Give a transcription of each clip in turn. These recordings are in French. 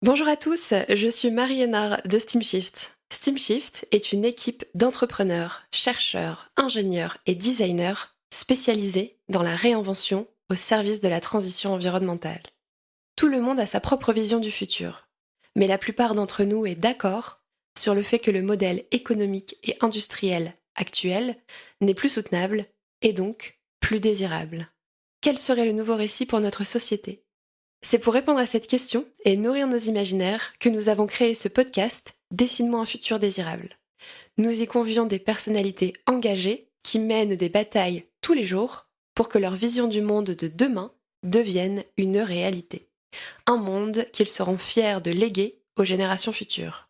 Bonjour à tous, je suis Marie Hénard de SteamShift. SteamShift est une équipe d'entrepreneurs, chercheurs, ingénieurs et designers spécialisés dans la réinvention au service de la transition environnementale. Tout le monde a sa propre vision du futur, mais la plupart d'entre nous est d'accord sur le fait que le modèle économique et industriel actuel n'est plus soutenable et donc plus désirable. Quel serait le nouveau récit pour notre société ? C'est pour répondre à cette question et nourrir nos imaginaires que nous avons créé ce podcast Dessine-moi un futur désirable. Nous y convions des personnalités engagées qui mènent des batailles tous les jours pour que leur vision du monde de demain devienne une réalité. Un monde qu'ils seront fiers de léguer aux générations futures.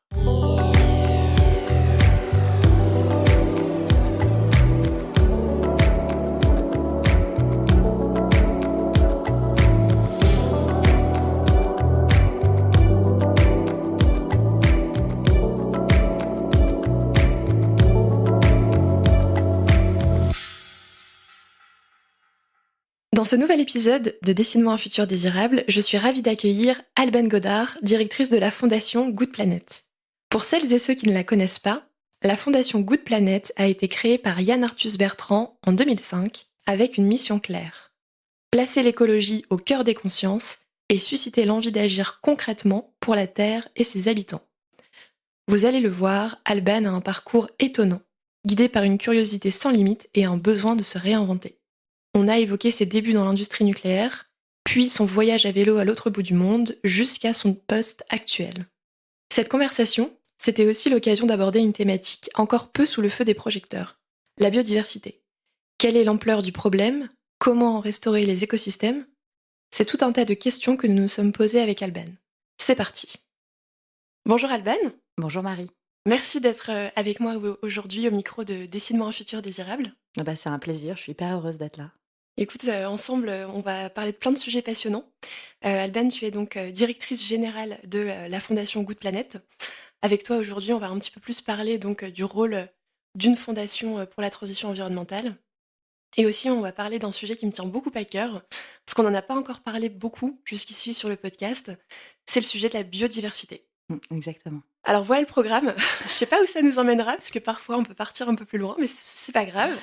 Dans ce nouvel épisode de Dessine-moi un futur désirable, je suis ravie d'accueillir Alban Godard, directrice de la fondation Good Planet. Pour celles et ceux qui ne la connaissent pas, la fondation Good Planet a été créée par Yann Arthus Bertrand en 2005 avec une mission claire. Placer l'écologie au cœur des consciences et susciter l'envie d'agir concrètement pour la Terre et ses habitants. Vous allez le voir, Alban a un parcours étonnant, guidé par une curiosité sans limite et un besoin de se réinventer. On a évoqué ses débuts dans l'industrie nucléaire, puis son voyage à vélo à l'autre bout du monde, jusqu'à son poste actuel. Cette conversation, c'était aussi l'occasion d'aborder une thématique encore peu sous le feu des projecteurs, la biodiversité. Quelle est l'ampleur du problème ? Comment en restaurer les écosystèmes ? C'est tout un tas de questions que nous nous sommes posées avec Alban. C'est parti. Bonjour Alban. Bonjour Marie. Merci d'être avec moi aujourd'hui au micro de Dessine-moi un futur désirable. C'est un plaisir, je suis hyper heureuse d'être là. Écoute, ensemble, on va parler de plein de sujets passionnants. Alban, tu es donc directrice générale de la fondation Good Planet. Avec toi aujourd'hui, on va un petit peu plus parler donc du rôle d'une fondation pour la transition environnementale. Et aussi, on va parler d'un sujet qui me tient beaucoup à cœur, parce qu'on n'en a pas encore parlé beaucoup jusqu'ici sur le podcast. C'est le sujet de la biodiversité. Exactement. Alors voilà le programme. Je sais pas où ça nous emmènera, parce que parfois on peut partir un peu plus loin, mais c'est pas grave.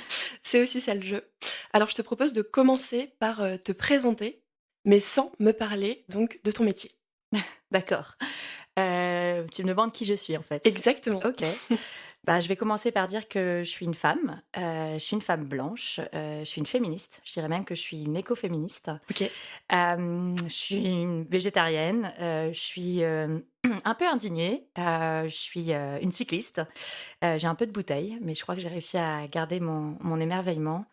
C'est aussi ça le jeu. Alors je te propose de commencer par te présenter, mais sans me parler donc de ton métier. D'accord. Tu me demandes qui je suis en fait. Exactement. Ok. Je vais commencer par dire que je suis une femme. Je suis une femme blanche. Je suis une féministe. Je dirais même que je suis une écoféministe. Ok. Je suis une végétarienne. Je suis un peu indignée. Je suis une cycliste. J'ai un peu de bouteille, mais je crois que j'ai réussi à garder mon émerveillement.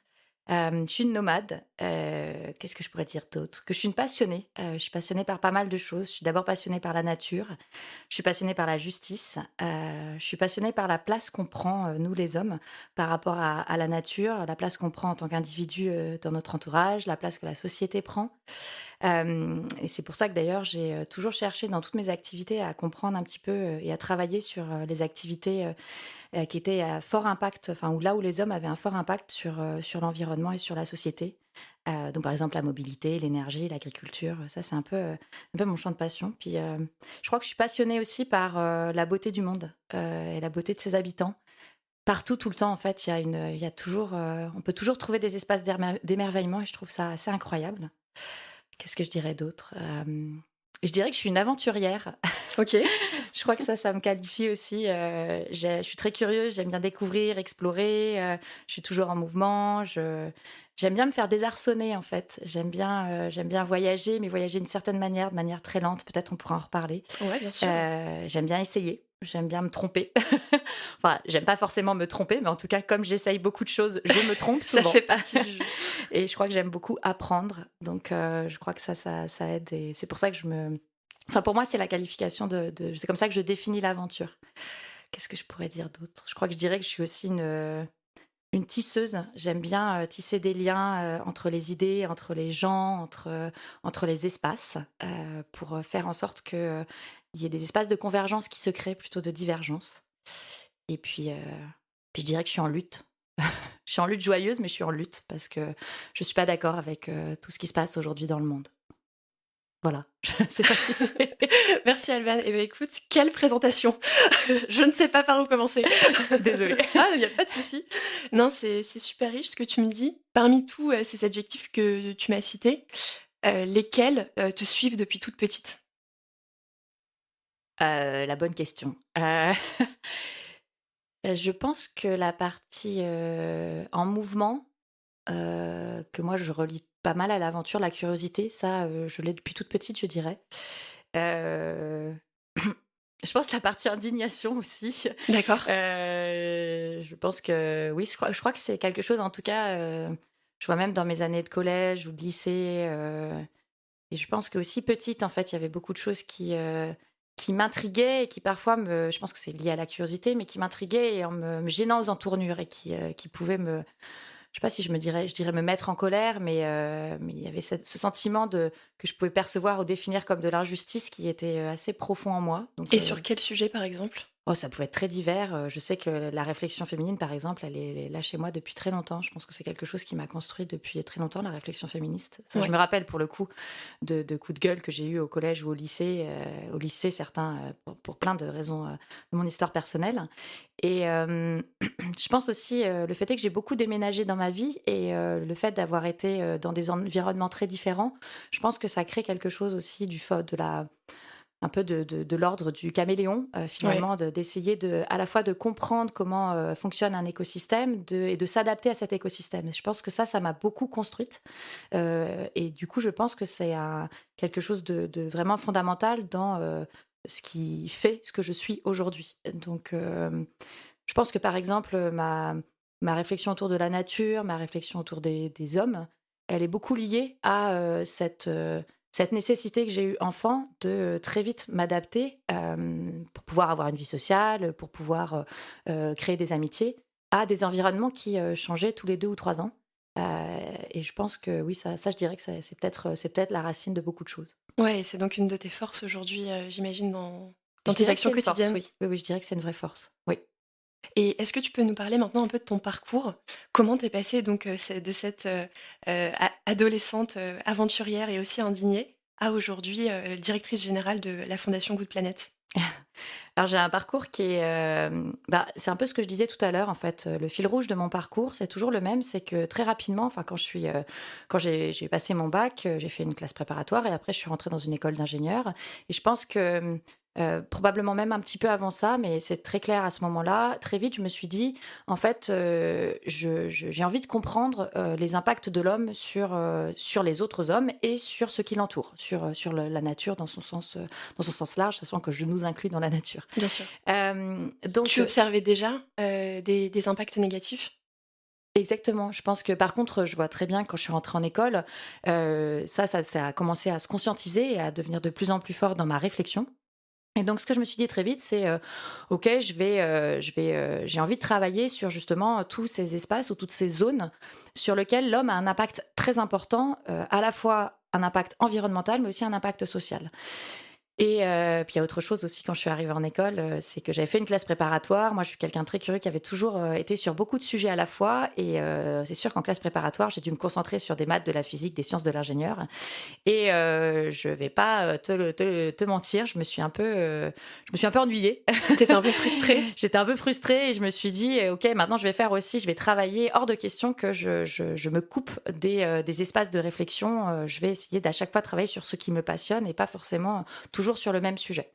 Je suis une nomade. Qu'est-ce que je pourrais dire d'autre ? Que je suis une passionnée. Je suis passionnée par pas mal de choses. Je suis d'abord passionnée par la nature. Je suis passionnée par la justice. Je suis passionnée par la place qu'on prend, nous les hommes, par rapport à la nature, la place qu'on prend en tant qu'individu dans notre entourage, la place que la société prend. Et c'est pour ça que d'ailleurs, j'ai toujours cherché dans toutes mes activités à comprendre un petit peu et à travailler sur les activités qui étaient à fort impact, enfin, ou là où les hommes avaient un fort impact sur l'environnement et sur la société. Donc, par exemple, la mobilité, l'énergie, l'agriculture, ça, c'est un peu mon champ de passion. Puis, je crois que je suis passionnée aussi par la beauté du monde et la beauté de ses habitants. Partout, tout le temps, en fait, il y a toujours, on peut toujours trouver des espaces d'émerveillement et je trouve ça assez incroyable. Qu'est-ce que je dirais d'autre ? Je dirais que je suis une aventurière. Ok. Je crois que ça me qualifie aussi. Je suis très curieuse, j'aime bien découvrir, explorer. Je suis toujours en mouvement. J'aime bien me faire désarçonner, en fait. J'aime bien voyager, mais voyager d'une certaine manière, de manière très lente. Peut-être on pourra en reparler. Ouais, bien sûr. J'aime bien essayer. J'aime bien me tromper. Enfin, j'aime pas forcément me tromper, mais en tout cas, comme j'essaye beaucoup de choses, je me trompe souvent. Ça fait partie du jeu. Et je crois que j'aime beaucoup apprendre. Donc, je crois que ça aide. Et c'est pour ça que Enfin, pour moi, c'est la qualification c'est comme ça que je définis l'aventure. Qu'est-ce que je pourrais dire d'autre ? Je crois que je dirais que je suis aussi une tisseuse. J'aime bien tisser des liens entre les idées, entre les gens, entre les espaces, pour faire en sorte qu'il y ait des espaces de convergence qui se créent plutôt de divergence. Et puis je dirais que je suis en lutte. Je suis en lutte joyeuse, mais je suis en lutte parce que je ne suis pas d'accord avec tout ce qui se passe aujourd'hui dans le monde. Voilà, je sais pas si c'est Merci Alban. Eh bien, écoute, quelle présentation. Je ne sais pas par où commencer. désolée. Ah, il n'y a pas de souci. Non, c'est super riche ce que tu me dis. Parmi tous ces adjectifs que tu m'as cités, lesquels te suivent depuis toute petite? La bonne question. Je pense que la partie, en mouvement, que moi je relie pas mal à l'aventure, la curiosité, ça, je l'ai depuis toute petite, je dirais. Heu, je pense la partie indignation aussi. D'accord. Je pense que oui, je crois que c'est quelque chose en tout cas, je vois même dans mes années de collège ou de lycée, et je pense qu'aussi petite, en fait, il y avait beaucoup de choses qui m'intriguaient et qui parfois je pense que c'est lié à la curiosité, mais qui m'intriguaient et en me gênant aux entournures et qui pouvaient je sais pas si je dirais me mettre en colère, mais il y avait ce sentiment que je pouvais percevoir ou définir comme de l'injustice qui était assez profond en moi. Donc, Et sur quel sujet, par exemple? oh, ça pouvait être très divers. Je sais que la réflexion féminine, par exemple, elle est là chez moi depuis très longtemps. Je pense que c'est quelque chose qui m'a construit depuis très longtemps, la réflexion féministe. Ça, je Ouais. me rappelle pour le coup de coups de gueule que j'ai eu au collège ou au lycée. Au lycée, certains, pour plein de raisons de mon histoire personnelle. Et je pense aussi, le fait est que j'ai beaucoup déménagé dans ma vie et le fait d'avoir été dans des environnements très différents, je pense que ça crée quelque chose aussi de la un peu de l'ordre du caméléon, Ouais. finalement, d'essayer à la fois de comprendre comment fonctionne un écosystème et de s'adapter à cet écosystème. Et je pense que ça m'a beaucoup construite. Et du coup, je pense que c'est quelque chose de vraiment fondamental dans ce qui fait ce que je suis aujourd'hui. Donc, je pense que, par exemple, ma réflexion autour de la nature, ma réflexion autour des hommes, elle est beaucoup liée à cette nécessité que j'ai eue enfant de très vite m'adapter pour pouvoir avoir une vie sociale, pour pouvoir créer des amitiés à des environnements qui changeaient tous les 2 ou 3 ans. Et je pense que oui, ça je dirais que c'est peut-être la racine de beaucoup de choses. Ouais, c'est donc une de tes forces aujourd'hui, j'imagine, dans Je tes dirais que actions c'est une force, quotidiennes. oui. Oui, oui, je dirais que c'est une vraie force. Oui. Et est-ce que tu peux nous parler maintenant un peu de ton parcours? Comment t'es passée donc de cette adolescente aventurière et aussi indignée à aujourd'hui directrice générale de la Fondation Good Planet? Alors j'ai un parcours qui est, c'est un peu ce que je disais tout à l'heure en fait, le fil rouge de mon parcours, c'est toujours le même, c'est que très rapidement, enfin quand j'ai passé mon bac, j'ai fait une classe préparatoire et après je suis rentrée dans une école d'ingénieur et je pense que, probablement même un petit peu avant ça, mais c'est très clair à ce moment-là, très vite je me suis dit: «En fait, j'ai envie de comprendre, les impacts de l'homme sur les autres hommes et sur ce qui l'entoure, sur la nature dans son sens large, sachant que je nous inclus dans la nature». Bien sûr. Donc Tu observais déjà des impacts négatifs? exactement. Je pense que par contre, je vois très bien quand je suis rentrée en école, ça a commencé à se conscientiser et à devenir de plus en plus fort dans ma réflexion. Et donc, ce que je me suis dit très vite, c'est ok, j'ai envie de travailler sur justement tous ces espaces ou toutes ces zones sur lesquelles l'homme a un impact très important, à la fois un impact environnemental, mais aussi un impact social. Et puis il y a autre chose aussi quand je suis arrivée en école, c'est que j'avais fait une classe préparatoire. Moi, je suis quelqu'un de très curieux qui avait toujours, été sur beaucoup de sujets à la fois et c'est sûr qu'en classe préparatoire, j'ai dû me concentrer sur des maths, de la physique, des sciences de l'ingénieur et je vais pas, te mentir, je me suis un peu ennuyée. T'étais un peu frustrée? J'étais un peu frustrée et je me suis dit: «OK, maintenant je vais travailler hors de question que je me coupe des espaces de réflexion, je vais essayer d'à chaque fois travailler sur ce qui me passionne et pas forcément toujours sur le même sujet».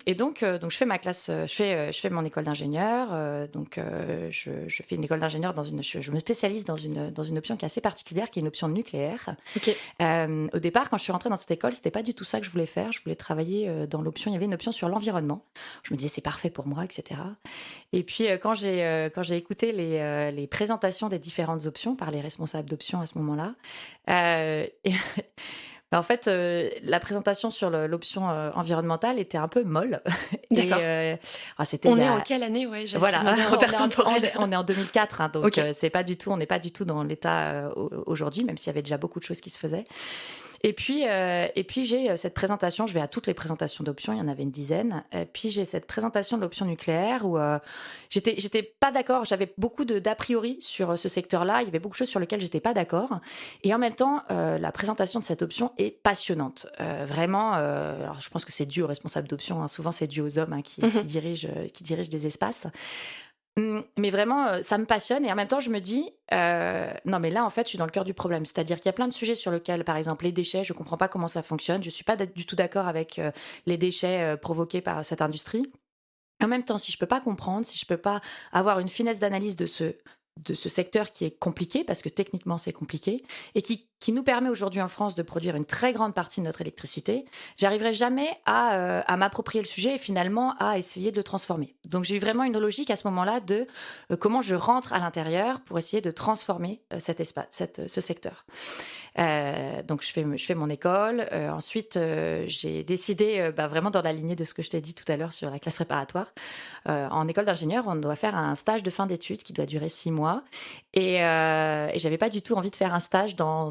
Et donc je fais ma classe, je fais mon école d'ingénieur, je fais une école d'ingénieur je me spécialise dans une option qui est assez particulière, qui est une option nucléaire. Ok. Au départ, quand je suis rentrée dans cette école, c'était pas du tout ça que je voulais faire. Je voulais travailler dans l'option. Il y avait une option sur l'environnement. Je me disais c'est parfait pour moi, etc. Et puis quand j'ai écouté les présentations des différentes options par les responsables d'options à ce moment-là, et en fait, la présentation sur l'option environnementale était un peu molle. Et D'accord. c'était On il y est en a quelle année? Ouais, j'allais te voilà, demander un repère temporel. on est en 2004, hein, donc Ok. on n'est pas du tout dans l'état aujourd'hui, même s'il y avait déjà beaucoup de choses qui se faisaient. Et puis j'ai cette présentation, je vais à toutes les présentations d'options, il y en avait une dizaine. Et puis j'ai cette présentation de l'option nucléaire où j'étais pas d'accord, j'avais beaucoup d'a priori sur ce secteur-là, il y avait beaucoup de choses sur lesquelles j'étais pas d'accord. Et en même temps, la présentation de cette option est passionnante. Vraiment, alors je pense que c'est dû aux responsables d'options, hein, souvent c'est dû aux hommes hein, qui dirigent des espaces. Mais vraiment, ça me passionne et en même temps, je me dis, non, mais là, en fait, je suis dans le cœur du problème. C'est-à-dire qu'il y a plein de sujets sur lesquels, par exemple, les déchets, je comprends pas comment ça fonctionne. Je suis pas du tout d'accord avec les déchets provoqués par cette industrie. En même temps, si je peux pas comprendre, si je peux pas avoir une finesse d'analyse de ce secteur qui est compliqué, parce que techniquement c'est compliqué, et qui nous permet aujourd'hui en France de produire une très grande partie de notre électricité, j'arriverai jamais à m'approprier le sujet et finalement à essayer de le transformer. Donc j'ai eu vraiment une logique à ce moment-là de comment je rentre à l'intérieur pour essayer de transformer ce secteur. Donc je fais mon école. Ensuite, j'ai décidé, vraiment dans la lignée de ce que je t'ai dit tout à l'heure sur la classe préparatoire. En école d'ingénieur, on doit faire un stage de fin d'études qui doit durer 6 mois. Et j'avais pas du tout envie de faire un stage dans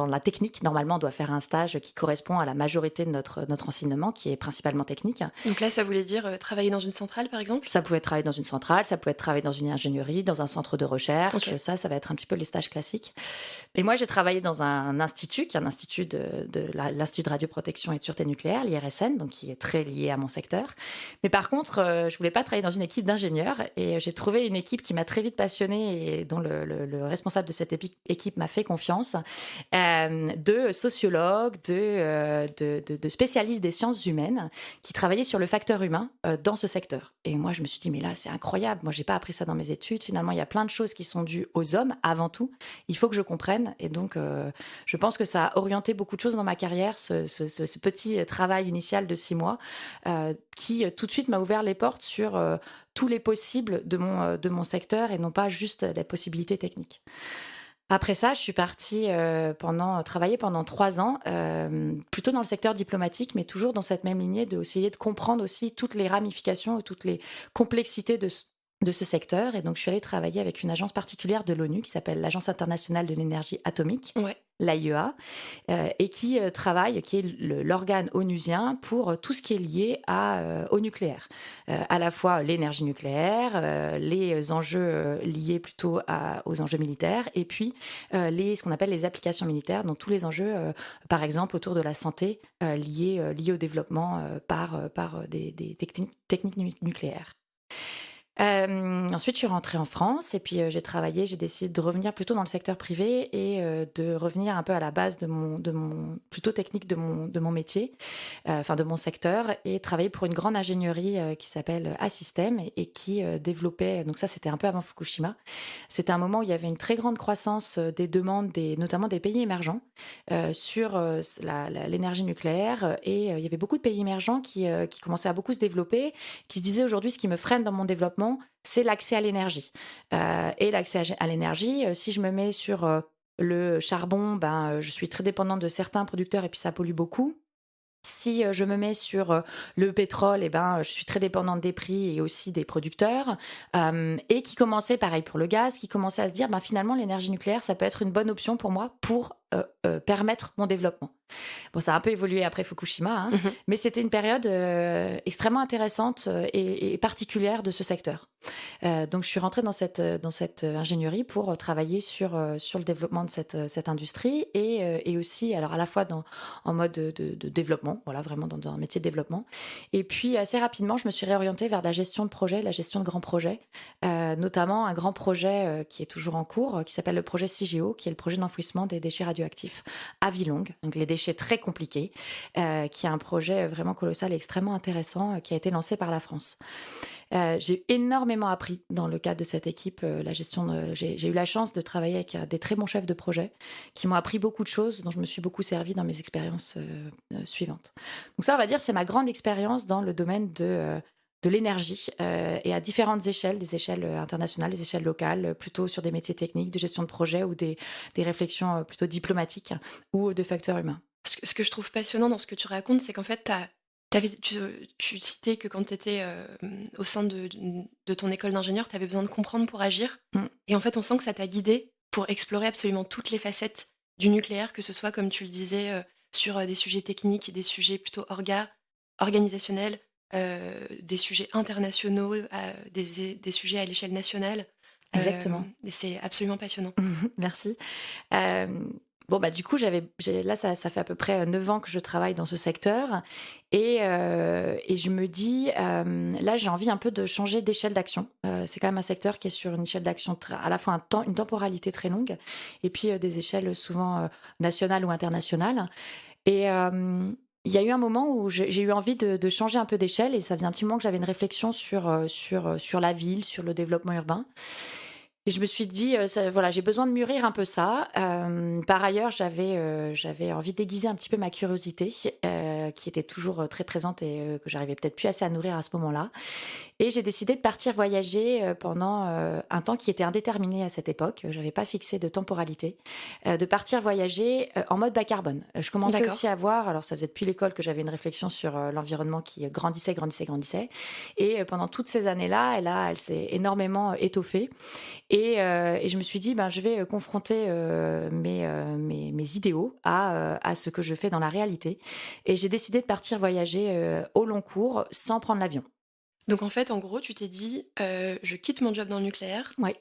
la technique. Normalement, on doit faire un stage qui correspond à la majorité de notre enseignement, qui est principalement technique. Donc là, ça voulait dire travailler dans une centrale, par exemple? Ça pouvait être travailler dans une centrale, ça pouvait être travailler dans une ingénierie, dans un centre de recherche. Ok. Ça va être un petit peu les stages classiques. Et moi, j'ai travaillé dans un institut, qui est un institut l'Institut de radioprotection et de sûreté nucléaire, l'IRSN, donc qui est très lié à mon secteur. Mais par contre, je voulais pas travailler dans une équipe d'ingénieurs et j'ai trouvé une équipe qui m'a très vite passionnée et dont le responsable de cette équipe m'a fait confiance, de sociologues, de spécialistes des sciences humaines qui travaillaient sur le facteur humain dans ce secteur. Et moi, je me suis dit, mais là, c'est incroyable. Moi, j'ai pas appris ça dans mes études. Finalement, il y a plein de choses qui sont dues aux hommes avant tout. Il faut que je comprenne. Et donc, je pense que ça a orienté beaucoup de choses dans ma carrière, ce petit travail initial de 6 mois, qui tout de suite m'a ouvert les portes sur tous les possibles de mon secteur et non pas juste les possibilités techniques. Après ça, je suis partie travailler pendant 3 ans, plutôt dans le secteur diplomatique, mais toujours dans cette même lignée d'essayer de comprendre aussi toutes les ramifications et toutes les complexités de ce secteur. Et donc, je suis allée travailler avec une agence particulière de l'ONU qui s'appelle l'Agence internationale de l'énergie atomique, Ouais. l'AIEA, et qui est l'organe onusien pour tout ce qui est lié au nucléaire. À la fois l'énergie nucléaire, les enjeux liés plutôt aux enjeux militaires, et puis ce qu'on appelle les applications militaires, donc tous les enjeux, par exemple, autour de la santé liés au développement par des techniques nucléaires. Ensuite, je suis rentrée en France et puis j'ai décidé de revenir plutôt dans le secteur privé et de revenir un peu à la base plutôt technique de mon métier, enfin de mon secteur, et travailler pour une grande ingénierie qui s'appelle Assystem et qui développait, donc ça c'était un peu avant Fukushima, c'était un moment où il y avait une très grande croissance des demandes, notamment des pays émergents sur l'énergie nucléaire, et il y avait beaucoup de pays émergents qui commençaient à beaucoup se développer, qui se disaient aujourd'hui ce qui me freine dans mon développement, c'est l'accès à l'énergie. Et l'accès à l'énergie, si je me mets sur le charbon, je suis très dépendante de certains producteurs et puis ça pollue beaucoup. Si je me mets sur le pétrole, je suis très dépendante des prix et aussi des producteurs. Et qui commençait, pareil pour le gaz, qui commençait à se dire, finalement, l'énergie nucléaire, ça peut être une bonne option pour moi pour permettre mon développement. Bon, ça a un peu évolué après Fukushima, mais c'était une période extrêmement intéressante et particulière de ce secteur. Donc, je suis rentrée dans cette ingénierie pour travailler sur le développement de cette industrie et aussi, alors à la fois en mode de développement, voilà, vraiment dans un métier de développement. Et puis, assez rapidement, je me suis réorientée vers la gestion de projets, la gestion de grands projets, notamment un grand projet qui est toujours en cours, qui s'appelle le projet CIGEO, qui est le projet d'enfouissement des déchets radioactifs à Villongue, donc les déchets très compliqués, qui est un projet vraiment colossal et extrêmement intéressant qui a été lancé par la France. J'ai énormément appris dans le cadre de cette équipe, la gestion. J'ai eu la chance de travailler avec des très bons chefs de projet qui m'ont appris beaucoup de choses dont je me suis beaucoup servie dans mes expériences suivantes. Donc ça, on va dire, c'est ma grande expérience dans le domaine de l'énergie et à différentes échelles, des échelles internationales, des échelles locales, plutôt sur des métiers techniques, de gestion de projet ou des réflexions plutôt diplomatiques ou de facteurs humains. Ce que je trouve passionnant dans ce que tu racontes, c'est qu'en fait, tu citais que quand tu étais au sein de ton école d'ingénieur, tu avais besoin de comprendre pour agir. Et en fait, on sent que ça t'a guidé pour explorer absolument toutes les facettes du nucléaire, que ce soit, comme tu le disais, sur des sujets techniques, des sujets plutôt organisationnels, des sujets internationaux, des sujets à l'échelle nationale. Exactement. Et c'est absolument passionnant. Merci. Bon, bah, du coup, là, ça fait à peu près 9 ans que je travaille dans ce secteur et je me dis, là, j'ai envie un peu de changer d'échelle d'action. C'est quand même un secteur qui est sur une échelle d'action à la fois une temporalité très longue et puis des échelles souvent nationales ou internationales. Et il y a eu un moment où j'ai eu envie de changer un peu d'échelle et ça faisait un petit moment que j'avais une réflexion sur la ville, sur le développement urbain. Et je me suis dit, voilà, j'ai besoin de mûrir un peu ça. Par ailleurs, j'avais envie d'aiguiser un petit peu ma curiosité, qui était toujours très présente et que j'arrivais peut-être plus assez à nourrir à ce moment-là. Et j'ai décidé de partir voyager pendant un temps qui était indéterminé à cette époque. Je n'avais pas fixé de temporalité. De partir voyager en mode bas carbone. Je commençais D'accord. aussi à voir, alors ça faisait depuis l'école que j'avais une réflexion sur l'environnement qui grandissait, grandissait, grandissait. Et pendant toutes ces années-là, elle s'est énormément étoffée. Et je me suis dit, ben, je vais confronter mes idéaux à ce que je fais dans la réalité. Et j'ai décidé de partir voyager au long cours sans prendre l'avion. Donc en fait, en gros, tu t'es dit, je quitte mon job dans le nucléaire, Ouais,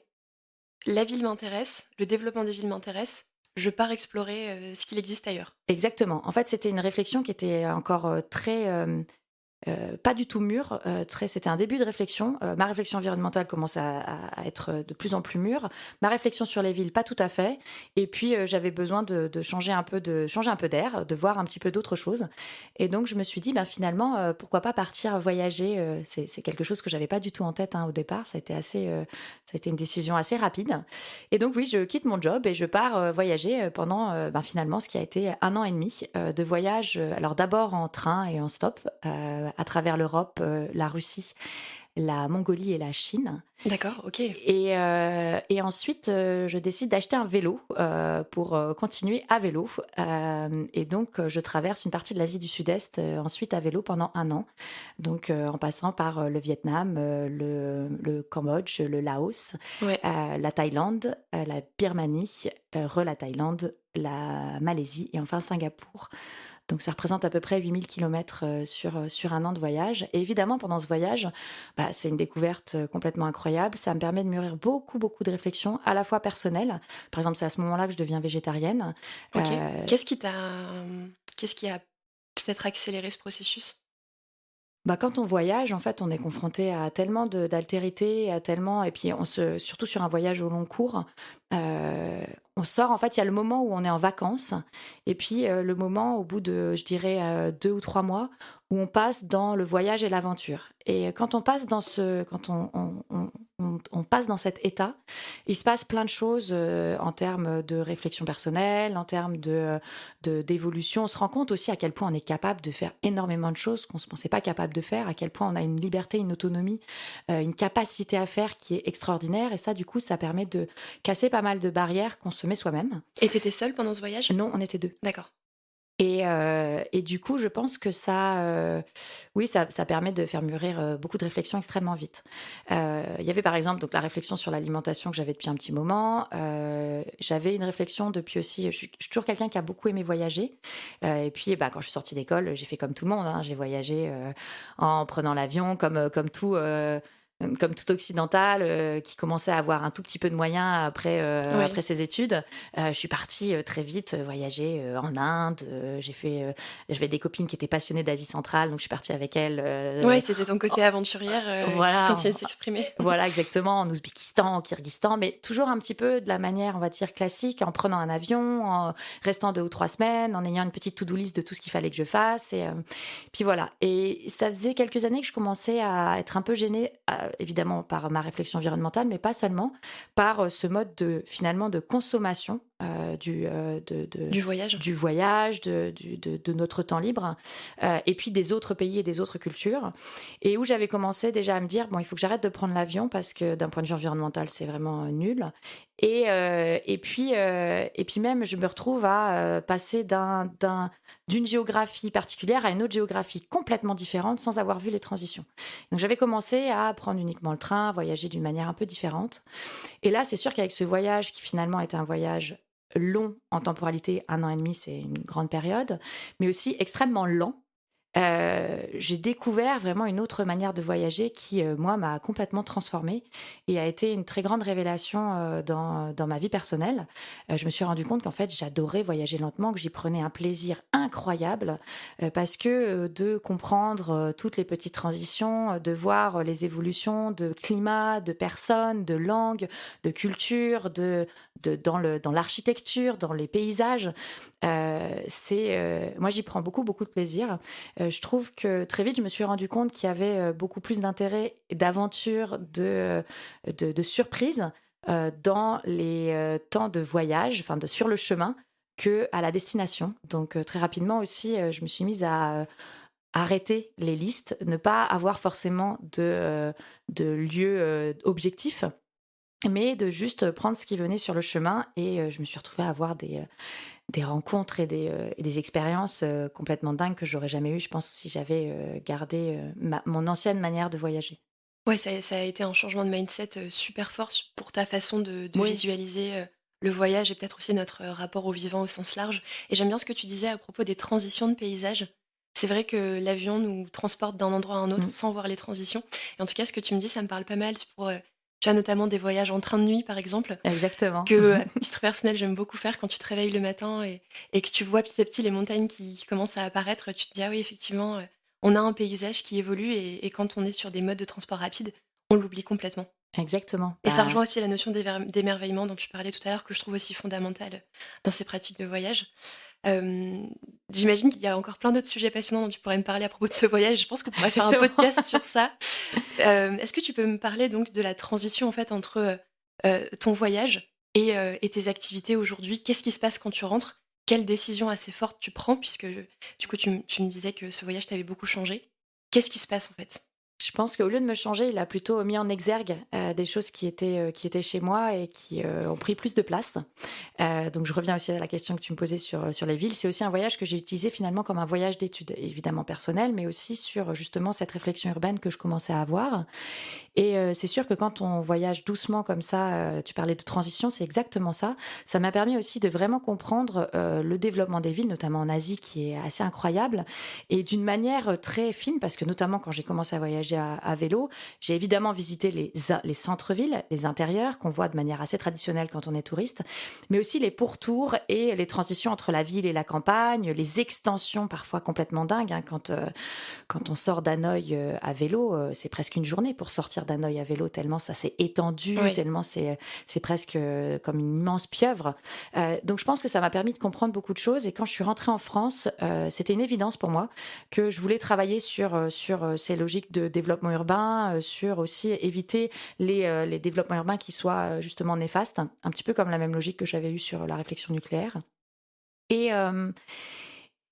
la ville m'intéresse, le développement des villes m'intéresse, je pars explorer ce qu'il existe ailleurs. exactement. En fait, c'était une réflexion qui était encore très pas du tout mûr. C'était un début de réflexion. Ma réflexion environnementale commence à être de plus en plus mûre. Ma réflexion sur les villes, pas tout à fait. Et puis j'avais besoin de changer un peu d'air, de voir un petit peu d'autres choses. Et donc je me suis dit, ben, finalement, pourquoi pas partir voyager. C'est quelque chose que j'avais pas du tout en tête au départ. Ça a été une décision assez rapide. Et donc oui, je quitte mon job et je pars voyager pendant finalement ce qui a été 1 an et demi de voyage. Alors d'abord en train et en stop. À travers l'Europe, la Russie, la Mongolie et la Chine. D'accord, ok. Et ensuite, je décide d'acheter un vélo pour continuer à vélo. Et donc, je traverse une partie de l'Asie du Sud-Est ensuite à vélo pendant 1 an. Donc, en passant par le Vietnam, le Cambodge, le Laos, Ouais. la Thaïlande, la Birmanie, la Thaïlande, la Malaisie et enfin Singapour. Donc ça représente à peu près 8000 kilomètres sur 1 an de voyage. Et évidemment, pendant ce voyage, c'est une découverte complètement incroyable. Ça me permet de mûrir beaucoup, beaucoup de réflexions, à la fois personnelles. Par exemple, c'est à ce moment-là que je deviens végétarienne. Ok. Qu'est-ce qui a peut-être accéléré ce processus? Quand on voyage, en fait, on est confronté à tellement d'altérités, et puis surtout sur un voyage au long cours, on sort, en fait, il y a le moment où on est en vacances, et puis le moment au bout de, je dirais, 2 ou 3 mois, où on passe dans le voyage et l'aventure. Et quand on passe on passe dans cet état, il se passe plein de choses en termes de réflexion personnelle, en termes d'évolution. On se rend compte aussi à quel point on est capable de faire énormément de choses qu'on ne se pensait pas capable de faire, à quel point on a une liberté, une autonomie, une capacité à faire qui est extraordinaire. Et ça, du coup, ça permet de casser pas mal de barrières qu'on se met soi-même. Et t'étais seule pendant ce voyage? Non, on était 2. D'accord. Et du coup, je pense que oui, ça permet de faire mûrir beaucoup de réflexions extrêmement vite. Il y avait par exemple donc la réflexion sur l'alimentation que j'avais depuis un petit moment. J'avais une réflexion depuis aussi. Je suis toujours quelqu'un qui a beaucoup aimé voyager. Et puis, quand je suis sortie d'école, j'ai fait comme tout le monde. J'ai voyagé en prenant l'avion, comme tout occidental qui commençait à avoir un tout petit peu de moyens Oui. après ses études. Je suis partie très vite voyager en Inde. J'avais des copines qui étaient passionnées d'Asie centrale, donc je suis partie avec elles. Ouais, c'était ton côté aventurière qui Voilà, continuait de s'exprimer. voilà, exactement, en Ouzbékistan, en Kirghizistan, mais toujours un petit peu de la manière, on va dire, classique, en prenant un avion, en restant 2 ou 3 semaines, en ayant une petite to-do list de tout ce qu'il fallait que je fasse. Et puis voilà. Et ça faisait quelques années que je commençais à être un peu gênée, évidemment par ma réflexion environnementale, mais pas seulement, par ce mode finalement de consommation Du voyage. du voyage, de notre temps libre, et puis des autres pays et des autres cultures, et où j'avais commencé déjà à me dire, bon, il faut que j'arrête de prendre l'avion parce que d'un point de vue environnemental, c'est vraiment nul. Et puis même, je me retrouve à passer d'une géographie particulière à une autre géographie complètement différente sans avoir vu les transitions. Donc j'avais commencé à prendre uniquement le train, à voyager d'une manière un peu différente. Et là, c'est sûr qu'avec ce voyage qui finalement était un voyage long en temporalité, 1 an et demi, c'est une grande période, mais aussi extrêmement lent. J'ai découvert vraiment une autre manière de voyager qui, moi, m'a complètement transformée et a été une très grande révélation, dans ma vie personnelle. Je me suis rendu compte qu'en fait, j'adorais voyager lentement, que j'y prenais un plaisir incroyable, parce que, de comprendre, toutes les petites transitions, de voir, les évolutions de climat, de personnes, de langues, de culture, dans l'architecture, dans les paysages, moi, j'y prends beaucoup, beaucoup de plaisir. Je trouve que très vite, je me suis rendu compte qu'il y avait beaucoup plus d'intérêt, d'aventure, de surprise dans les temps de voyage, enfin sur le chemin, que à la destination. Donc très rapidement aussi, je me suis mise à arrêter les listes, ne pas avoir forcément de lieu objectif, mais de juste prendre ce qui venait sur le chemin. Et je me suis retrouvée à avoir des rencontres et des expériences complètement dingues que j'aurais jamais eues, je pense, si j'avais gardé mon ancienne manière de voyager. Ouais, ça a été un changement de mindset super fort pour ta façon de Oui, visualiser le voyage et peut-être aussi notre rapport au vivant au sens large. Et j'aime bien ce que tu disais à propos des transitions de paysage. C'est vrai que l'avion nous transporte d'un endroit à un autre mm, sans voir les transitions. Et en tout cas, ce que tu me dis, ça me parle pas mal. C'est pour, tu as notamment des voyages en train de nuit, par exemple, exactement. que, à titre personnel, j'aime beaucoup faire quand tu te réveilles le matin et que tu vois petit à petit les montagnes qui commencent à apparaître. Tu te dis, ah oui, effectivement, on a un paysage qui évolue et quand on est sur des modes de transport rapides, on l'oublie complètement. Exactement. Et ça Bah, rejoint aussi la notion d'émerveillement dont tu parlais tout à l'heure, que je trouve aussi fondamentale dans ces pratiques de voyage. Euh, J'imagine qu'il y a encore plein d'autres sujets passionnants dont tu pourrais me parler à propos de ce voyage. Je pense qu'on pourrait faire un exactement. podcast sur ça. Est-ce que tu peux me parler donc de la transition en fait entre ton voyage et tes activités aujourd'hui? Qu'est-ce qui se passe quand tu rentres? Quelles décisions assez fortes tu prends? Puisque du coup tu me disais que ce voyage t'avait beaucoup changé. Qu'est-ce qui se passe en fait? Je pense qu'au lieu de me changer, il a plutôt mis en exergue des choses qui étaient chez moi et qui ont pris plus de place. Donc je reviens aussi à la question que tu me posais sur les villes. C'est aussi un voyage que j'ai utilisé finalement comme un voyage d'études, évidemment personnel, mais aussi sur justement cette réflexion urbaine que je commençais à avoir. Et c'est sûr que quand on voyage doucement comme ça, tu parlais de transition, c'est exactement ça. Ça m'a permis aussi de vraiment comprendre le développement des villes, notamment en Asie, qui est assez incroyable, et d'une manière très fine, parce que notamment quand j'ai commencé à voyager à vélo, j'ai évidemment visité les centres-villes, les intérieurs, qu'on voit de manière assez traditionnelle quand on est touriste, mais aussi les pourtours et les transitions entre la ville et la campagne, les extensions parfois complètement dingues, hein, quand on sort d'Hanoï à vélo, c'est presque une journée pour sortir d'Hanoï à vélo, tellement ça s'est étendu, Oui. tellement c'est presque comme une immense pieuvre. Donc je pense que ça m'a permis de comprendre beaucoup de choses. Et quand je suis rentrée en France, c'était une évidence pour moi que je voulais travailler sur ces logiques de développement urbain, sur aussi éviter les développements urbains qui soient justement néfastes, un petit peu comme la même logique que j'avais eue sur la réflexion nucléaire. Et, euh,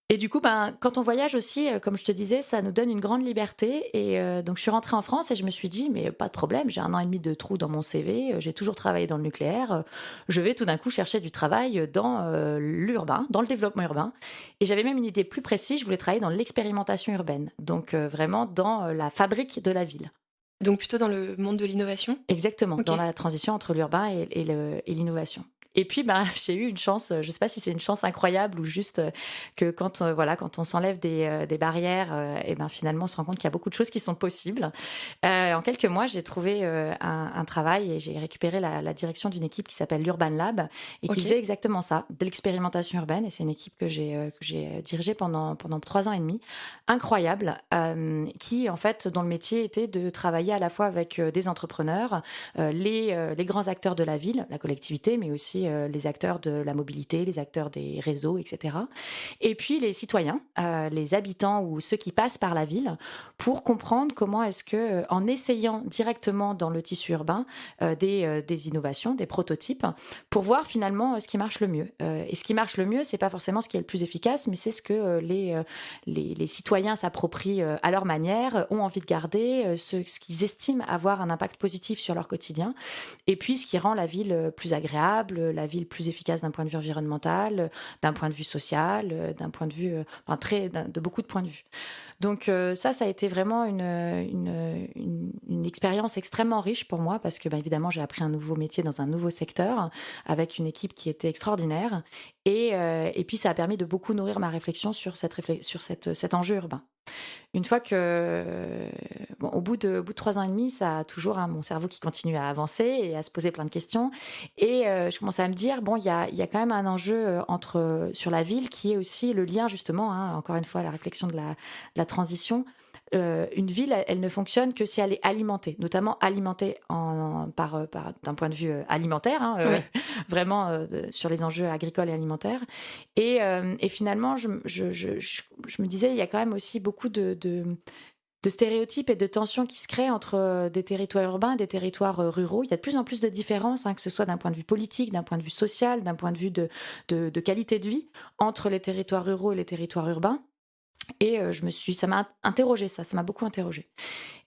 et du coup, ben, quand on voyage aussi, comme je te disais, ça nous donne une grande liberté. Et donc, je suis rentrée en France et je me suis dit, mais pas de problème, j'ai 1 an et demi de trou dans mon CV, j'ai toujours travaillé dans le nucléaire, je vais tout d'un coup chercher du travail dans l'urbain, dans le développement urbain. Et j'avais même une idée plus précise, je voulais travailler dans l'expérimentation urbaine, donc vraiment dans la fabrique de la ville. Donc plutôt dans le monde de l'innovation? Exactement, Ok. dans la transition entre l'urbain et l'innovation. Et puis, ben, j'ai eu une chance, je sais pas si c'est une chance incroyable ou juste que quand, voilà, quand on s'enlève des barrières, et ben finalement, on se rend compte qu'il y a beaucoup de choses qui sont possibles. En quelques mois, j'ai trouvé un travail et j'ai récupéré la direction d'une équipe qui s'appelle l'Urban Lab et qui Ok. faisait exactement ça, de l'expérimentation urbaine. Et c'est une équipe que j'ai dirigée pendant 3 ans et demi, incroyable, qui en fait, dont le métier était de travailler à la fois avec des entrepreneurs, les grands acteurs de la ville, la collectivité, mais aussi les acteurs de la mobilité, les acteurs des réseaux, etc. Et puis les citoyens, les habitants ou ceux qui passent par la ville, pour comprendre comment est-ce que, en essayant directement dans le tissu urbain des innovations, des prototypes, pour voir finalement ce qui marche le mieux. Et ce qui marche le mieux, c'est pas forcément ce qui est le plus efficace, mais c'est ce que les citoyens s'approprient à leur manière, ont envie de garder, ce qu'ils estiment avoir un impact positif sur leur quotidien, et puis ce qui rend la ville plus agréable, la ville plus efficace d'un point de vue environnemental, d'un point de vue social, d'un point de vue, de beaucoup de points de vue. Donc ça a été vraiment une expérience extrêmement riche pour moi parce que évidemment j'ai appris un nouveau métier dans un nouveau secteur avec une équipe qui était extraordinaire et puis ça a permis de beaucoup nourrir ma réflexion sur cet enjeu urbain. Une fois que, au bout de 3 ans et demi, ça a toujours mon cerveau qui continue à avancer et à se poser plein de questions. Et je commençais à me dire, il y a quand même un enjeu sur la ville qui est aussi le lien justement, encore une fois, la réflexion de la transition. Une ville, elle ne fonctionne que si elle est alimentée, notamment alimentée d'un point de vue alimentaire, vraiment sur les enjeux agricoles et alimentaires. Et finalement, je me disais, il y a quand même aussi beaucoup de stéréotypes et de tensions qui se créent entre des territoires urbains et des territoires ruraux. Il y a de plus en plus de différences, que ce soit d'un point de vue politique, d'un point de vue social, d'un point de vue de qualité de vie entre les territoires ruraux et les territoires urbains. Et ça m'a interrogée, ça m'a beaucoup interrogée.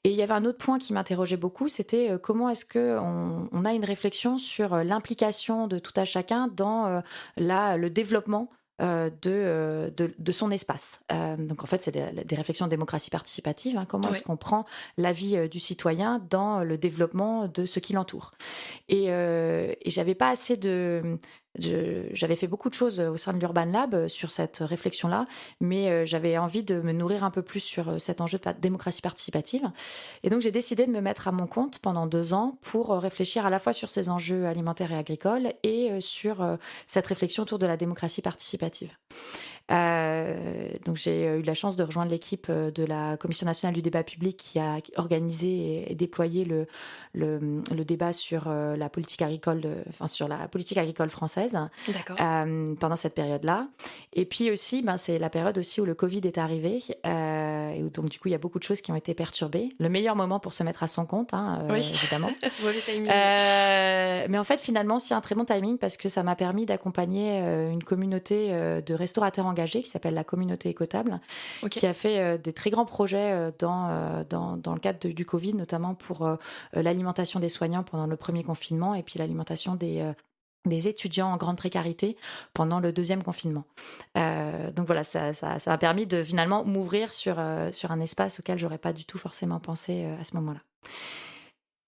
Et il y avait un autre point qui m'interrogeait beaucoup, c'était comment est-ce qu'on a une réflexion sur l'implication de tout à chacun dans le développement de son espace. Donc en fait, c'est des réflexions de démocratie participative. Comment est-ce qu'on prend l'avis du citoyen dans le développement de ce qui l'entoure. Et j'avais pas assez j'avais fait beaucoup de choses au sein de l'Urban Lab sur cette réflexion-là, mais j'avais envie de me nourrir un peu plus sur cet enjeu de démocratie participative. Et donc, j'ai décidé de me mettre à mon compte pendant 2 ans pour réfléchir à la fois sur ces enjeux alimentaires et agricoles et sur cette réflexion autour de la démocratie participative. Donc j'ai eu la chance de rejoindre l'équipe de la Commission nationale du débat public qui a organisé et déployé le débat sur la politique agricole, sur la politique agricole française. D'accord. Pendant cette période-là. Et puis aussi, c'est la période aussi où le Covid est arrivé, et où donc du coup il y a beaucoup de choses qui ont été perturbées. Le meilleur moment pour se mettre à son compte, évidemment. Mauvais timing. Mais en fait, finalement, c'est un très bon timing parce que ça m'a permis d'accompagner une communauté de restaurateurs engagés qui s'appelle la communauté écotable, qui a fait des très grands projets dans le cadre du Covid, notamment pour l'alimentation des soignants pendant le premier confinement et puis l'alimentation des étudiants en grande précarité pendant le deuxième confinement. Donc voilà, ça m'a permis de finalement m'ouvrir sur un espace auquel j'aurais pas du tout forcément pensé à ce moment-là.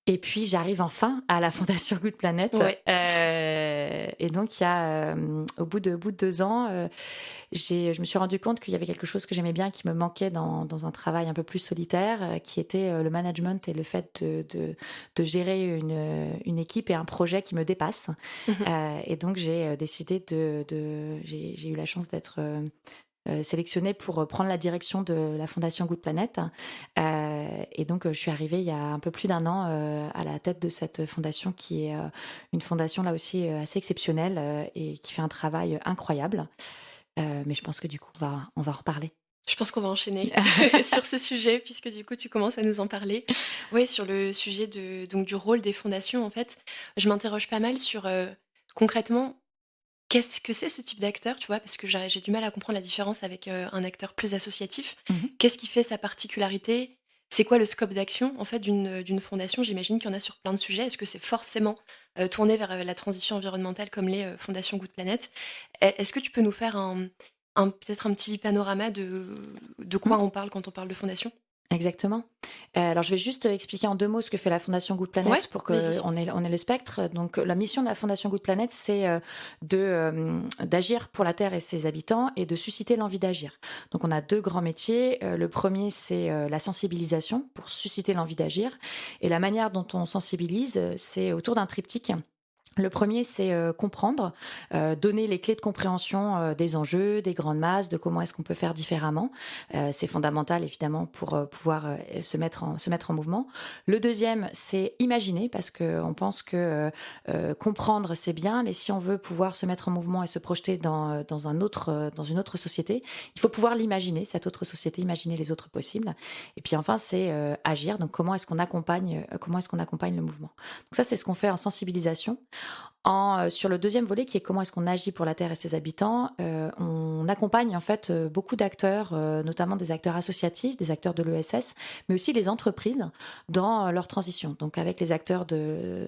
Et puis j'arrive enfin à la Fondation Good Planet. Et donc il y a au bout de 2 ans, je me suis rendu compte qu'il y avait quelque chose que j'aimais bien, qui me manquait dans un travail un peu plus solitaire, qui était le management et le fait de gérer une équipe et un projet qui me dépasse. Et donc j'ai décidé j'ai eu la chance d'être sélectionnée pour prendre la direction de la Fondation Good Planet. Et donc, je suis arrivée il y a un peu plus d'1 an à la tête de cette fondation qui est une fondation là aussi assez exceptionnelle et qui fait un travail incroyable. Mais je pense que du coup, on va en reparler. Je pense qu'on va enchaîner sur ce sujet, puisque du coup, tu commences à nous en parler. Oui, sur le sujet du rôle des fondations, en fait, je m'interroge pas mal sur concrètement, qu'est-ce que c'est ce type d'acteur, tu vois, parce que j'ai du mal à comprendre la différence avec un acteur plus associatif. Qu'est-ce qui fait sa particularité ? C'est quoi le scope d'action, en fait, d'une fondation ? J'imagine qu'il y en a sur plein de sujets. Est-ce que c'est forcément tourné vers la transition environnementale comme les fondations Good Planet ? Est-ce que tu peux nous faire peut-être un petit panorama de quoi on parle quand on parle de fondation ? Exactement. Alors, je vais juste expliquer en 2 mots ce que fait la Fondation Good Planet pour qu'on ait le spectre. Donc, la mission de la Fondation Good Planet, c'est d'agir pour la Terre et ses habitants et de susciter l'envie d'agir. Donc, on a 2 grands métiers. Le premier, c'est la sensibilisation pour susciter l'envie d'agir. Et la manière dont on sensibilise, c'est autour d'un triptyque. Le premier, c'est comprendre, donner les clés de compréhension des enjeux, des grandes masses, de comment est-ce qu'on peut faire différemment. C'est fondamental, évidemment, pour pouvoir se mettre en mouvement. Le deuxième, c'est imaginer, parce qu'on pense que comprendre, c'est bien, mais si on veut pouvoir se mettre en mouvement et se projeter dans une autre société, il faut pouvoir l'imaginer, cette autre société, imaginer les autres possibles. Et puis enfin, c'est agir. Donc, comment est-ce qu'on accompagne le mouvement ? Donc ça, c'est ce qu'on fait en sensibilisation. Sur le deuxième volet, qui est comment est-ce qu'on agit pour la Terre et ses habitants, on accompagne en fait beaucoup d'acteurs, notamment des acteurs associatifs, des acteurs de l'ESS, mais aussi les entreprises dans leur transition. Donc avec les acteurs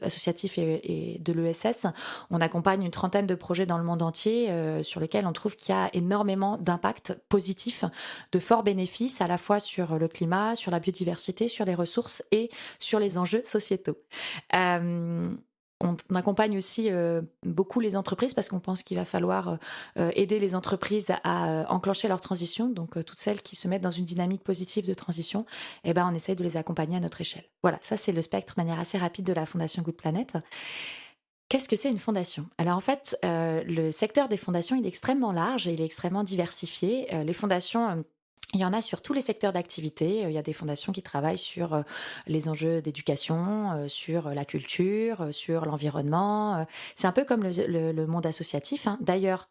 associatifs et de l'ESS, on accompagne une trentaine de projets dans le monde entier sur lesquels on trouve qu'il y a énormément d'impacts positifs, de forts bénéfices à la fois sur le climat, sur la biodiversité, sur les ressources et sur les enjeux sociétaux. On accompagne aussi beaucoup les entreprises parce qu'on pense qu'il va falloir aider les entreprises à enclencher leur transition. Donc, toutes celles qui se mettent dans une dynamique positive de transition, eh ben, on essaye de les accompagner à notre échelle. Voilà, ça, c'est le spectre de manière assez rapide de la Fondation Good Planet. Qu'est-ce que c'est une fondation? Alors en fait, le secteur des fondations, il est extrêmement large et il est extrêmement diversifié. Les fondations... il y en a sur tous les secteurs d'activité. Il y a des fondations qui travaillent sur les enjeux d'éducation, sur la culture, sur l'environnement. C'est un peu comme le monde associatif, hein. D'ailleurs,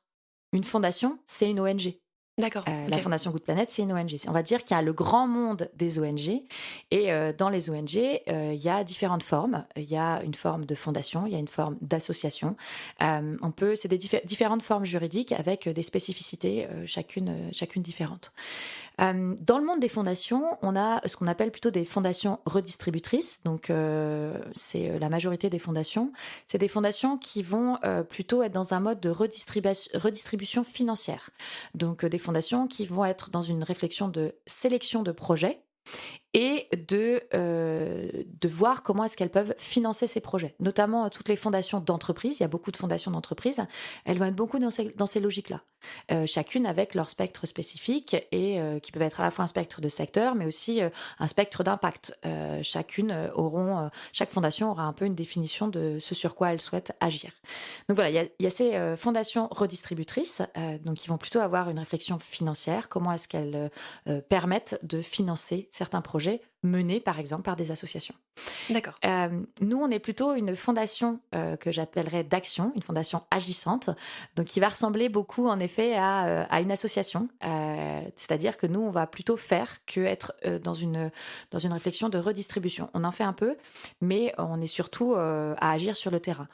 une fondation, c'est une ONG. D'accord. La Fondation Good Planet, c'est une ONG. On va dire qu'il y a le grand monde des ONG. Et dans les ONG, il y a différentes formes. Il y a une forme de fondation, il y a une forme d'association. C'est des différentes formes juridiques avec des spécificités, chacune différente. Dans le monde des fondations, on a ce qu'on appelle plutôt des fondations redistributrices. Donc, c'est la majorité des fondations. C'est des fondations qui vont plutôt être dans un mode de redistribution financière. Donc, des fondations qui vont être dans une réflexion de sélection de projets et de voir comment est-ce qu'elles peuvent financer ces projets. Notamment toutes les fondations d'entreprises, il y a beaucoup de fondations d'entreprises, elles vont être beaucoup dans ces logiques-là. Chacune avec leur spectre spécifique et qui peuvent être à la fois un spectre de secteur, mais aussi un spectre d'impact. Chaque fondation aura un peu une définition de ce sur quoi elle souhaite agir. Donc voilà, il y a ces fondations redistributrices, donc qui vont plutôt avoir une réflexion financière, comment est-ce qu'elles permettent de financer certains projets menés par exemple par des associations. D'accord. Nous, on est plutôt une fondation que j'appellerais d'action, une fondation agissante, donc qui va ressembler beaucoup en effet à une association. C'est-à-dire que nous, on va plutôt faire que être dans une réflexion de redistribution. On en fait un peu, mais on est surtout à agir sur le terrain.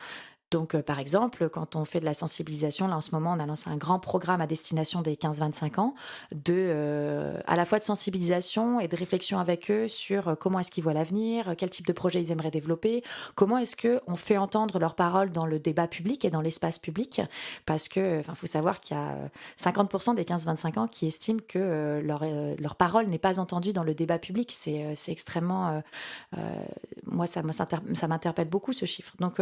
Donc, par exemple, quand on fait de la sensibilisation, là en ce moment, on a lancé un grand programme à destination des 15-25 ans, à la fois de sensibilisation et de réflexion avec eux sur comment est-ce qu'ils voient l'avenir, quel type de projet ils aimeraient développer, comment est-ce qu'on fait entendre leurs paroles dans le débat public et dans l'espace public, parce que, faut savoir qu'il y a 50% des 15-25 ans qui estiment que leur parole n'est pas entendue dans le débat public. C'est extrêmement... moi, ça m'interpelle beaucoup ce chiffre. Donc,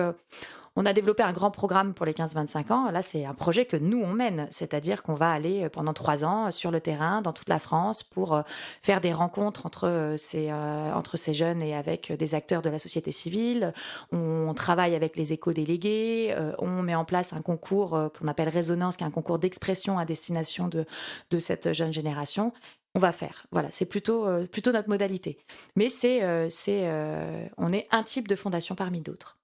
on a développé un grand programme pour les 15-25 ans. Là, c'est un projet que nous, on mène. C'est-à-dire qu'on va aller pendant 3 ans sur le terrain, dans toute la France, pour faire des rencontres entre ces jeunes et avec des acteurs de la société civile. On travaille avec les éco-délégués. On met en place un concours qu'on appelle Résonance, qui est un concours d'expression à destination de cette jeune génération. On va faire. Voilà, c'est plutôt notre modalité. Mais on est un type de fondation parmi d'autres.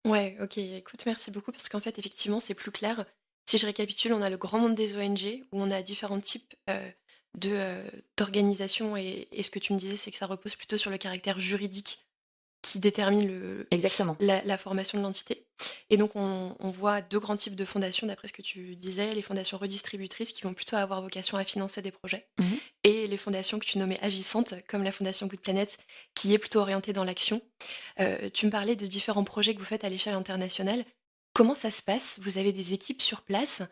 Ouais, ok, écoute, merci beaucoup parce qu'en fait, effectivement, c'est plus clair. Si je récapitule, on a le grand monde des ONG où on a différents types d'organisations et ce que tu me disais, c'est que ça repose plutôt sur le caractère juridique qui détermine Exactement. la formation de l'entité. Et donc, on voit 2 grands types de fondations, d'après ce que tu disais, les fondations redistributrices qui vont plutôt avoir vocation à financer des projets, et les fondations que tu nommais agissantes, comme la Fondation Good Planet, qui est plutôt orientée dans l'action. Tu me parlais de différents projets que vous faites à l'échelle internationale. Comment ça se passe? Vous avez des équipes sur place?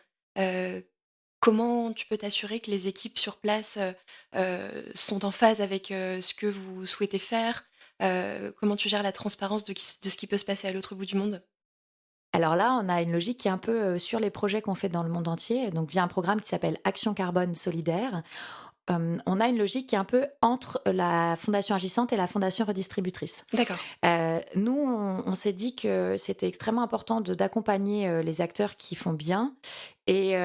Comment tu peux t'assurer que les équipes sur place sont en phase avec ce que vous souhaitez faire? Comment tu gères la transparence de ce qui peut se passer à l'autre bout du monde? Alors là, on a une logique qui est un peu sur les projets qu'on fait dans le monde entier, donc via un programme qui s'appelle Action Carbone Solidaire. On a une logique qui est un peu entre la fondation agissante et la fondation redistributrice. D'accord. Nous, on s'est dit que c'était extrêmement important d'accompagner les acteurs qui font bien. Et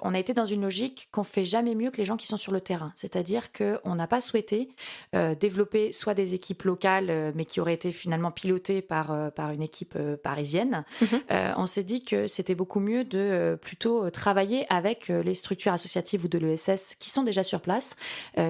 on a été dans une logique qu'on fait jamais mieux que les gens qui sont sur le terrain. C'est-à-dire qu'on n'a pas souhaité développer soit des équipes locales, mais qui auraient été finalement pilotées par une équipe parisienne. On s'est dit que c'était beaucoup mieux de plutôt travailler avec les structures associatives ou de l'ESS qui sont déjà sur place,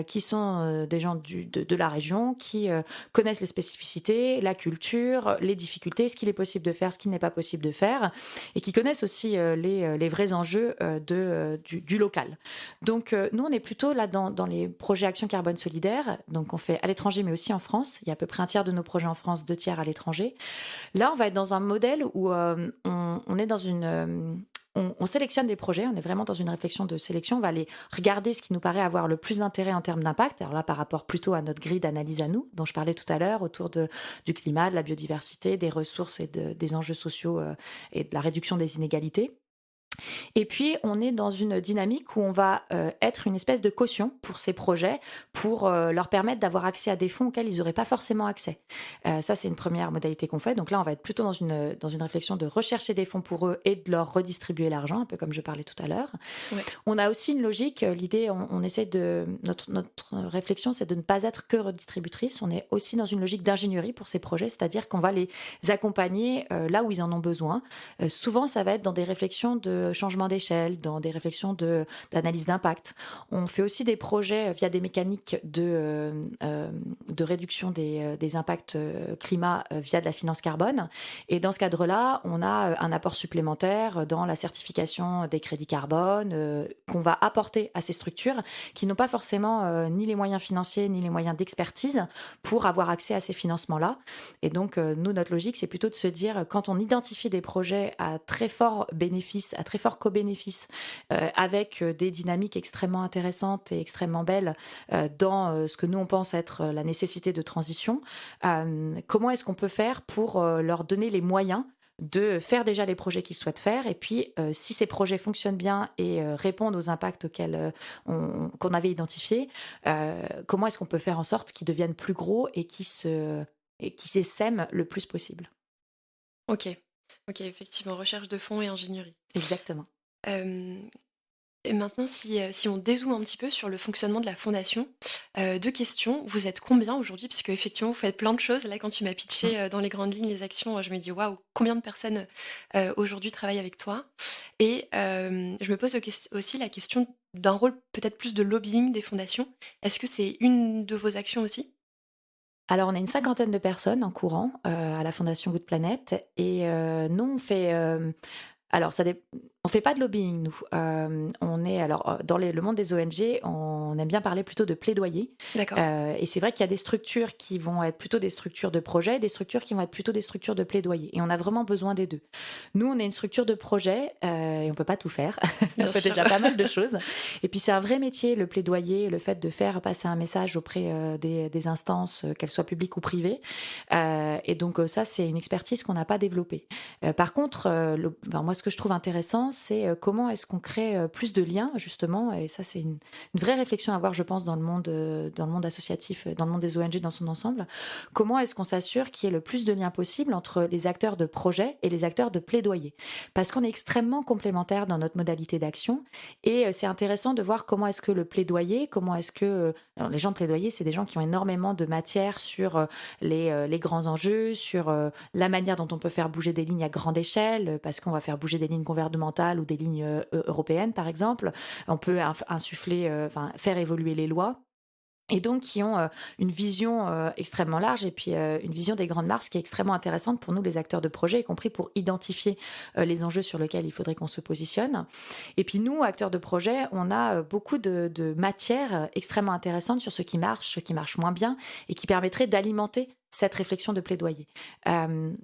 qui sont des gens de la région, qui connaissent les spécificités, la culture, structure, les difficultés, ce qu'il est possible de faire, ce qu'il n'est pas possible de faire, et qui connaissent aussi les vrais enjeux du local. Donc, nous, on est plutôt là dans les projets Action Carbone Solidaire. Donc, on fait à l'étranger, mais aussi en France. Il y a à peu près un tiers de nos projets en France, 2 tiers à l'étranger. Là, on va être dans un modèle où on est dans on sélectionne des projets, on est vraiment dans une réflexion de sélection, on va aller regarder ce qui nous paraît avoir le plus d'intérêt en termes d'impact. Alors là, par rapport plutôt à notre grille d'analyse à nous, dont je parlais tout à l'heure, autour du climat, de la biodiversité, des ressources et des enjeux sociaux et de la réduction des inégalités. Et puis, on est dans une dynamique où on va être une espèce de caution pour ces projets, pour leur permettre d'avoir accès à des fonds auxquels ils n'auraient pas forcément accès. Ça, c'est une première modalité qu'on fait. Donc là, on va être plutôt dans une réflexion de rechercher des fonds pour eux et de leur redistribuer l'argent, un peu comme je parlais tout à l'heure. Ouais. On a aussi une logique, l'idée, on essaie de... Notre réflexion, c'est de ne pas être que redistributrice. On est aussi dans une logique d'ingénierie pour ces projets, c'est-à-dire qu'on va les accompagner là où ils en ont besoin. Souvent, ça va être dans des réflexions de changement d'échelle, dans des réflexions d'analyse d'impact. On fait aussi des projets via des mécaniques de réduction des impacts climat via de la finance carbone. Et dans ce cadre-là, on a un apport supplémentaire dans la certification des crédits carbone qu'on va apporter à ces structures qui n'ont pas forcément ni les moyens financiers ni les moyens d'expertise pour avoir accès à ces financements-là. Et donc, nous, notre logique, c'est plutôt de se dire, quand on identifie des projets à très fort bénéfice, à très fort co-bénéfice, avec des dynamiques extrêmement intéressantes et extrêmement belles dans ce que nous, on pense être la nécessité de transition, comment est-ce qu'on peut faire pour leur donner les moyens de faire déjà les projets qu'ils souhaitent faire, et puis si ces projets fonctionnent bien et répondent aux impacts auxquels qu'on avait identifiés, comment est-ce qu'on peut faire en sorte qu'ils deviennent plus gros et qu'ils s'essaiment le plus possible. Ok, effectivement, recherche de fonds et ingénierie. Exactement. Et maintenant, si on dézoome un petit peu sur le fonctionnement de la fondation, 2 questions. Vous êtes combien aujourd'hui? Parce qu'effectivement, vous faites plein de choses. Là, quand tu m'as pitché dans les grandes lignes les actions, je me dis waouh, combien de personnes aujourd'hui travaillent avec toi? Et je me pose aussi la question d'un rôle peut-être plus de lobbying des fondations. Est-ce que c'est une de vos actions aussi? Alors, on a une 50aine de personnes en courant à la Fondation Good Planet, et nous, on fait... Alors, on fait pas de lobbying, nous. On est, dans le monde des ONG, on aime bien parler plutôt de plaidoyer. D'accord. Et c'est vrai qu'il y a des structures qui vont être plutôt des structures de projet, des structures qui vont être plutôt des structures de plaidoyer. Et on a vraiment besoin des deux. Nous, on est une structure de projet et on peut pas tout faire. On fait déjà pas mal de choses. Et puis, c'est un vrai métier, le plaidoyer, le fait de faire passer un message auprès des instances, qu'elles soient publiques ou privées. Et donc, ça, c'est une expertise qu'on n'a pas développée. Par contre, moi, ce que je trouve intéressant, c'est comment est-ce qu'on crée plus de liens, justement, et ça, c'est une vraie réflexion à avoir, je pense, dans le monde associatif, dans le monde des ONG dans son ensemble. Comment est-ce qu'on s'assure qu'il y ait le plus de liens possible entre les acteurs de projet et les acteurs de plaidoyer? Parce qu'on est extrêmement complémentaires dans notre modalité d'action, et c'est intéressant de voir comment est-ce que le plaidoyer, alors les gens de plaidoyer, c'est des gens qui ont énormément de matière sur les grands enjeux, sur la manière dont on peut faire bouger des lignes à grande échelle, parce qu'on va faire bouger des lignes gouvernementales ou des lignes européennes, par exemple. On peut faire évoluer les lois. Et donc, qui ont une vision extrêmement large, et puis une vision des grandes masses qui est extrêmement intéressante pour nous, les acteurs de projet, y compris pour identifier les enjeux sur lesquels il faudrait qu'on se positionne. Et puis nous, acteurs de projet, on a beaucoup de matières extrêmement intéressantes sur ce qui marche moins bien, et qui permettrait d'alimenter cette réflexion de plaidoyer.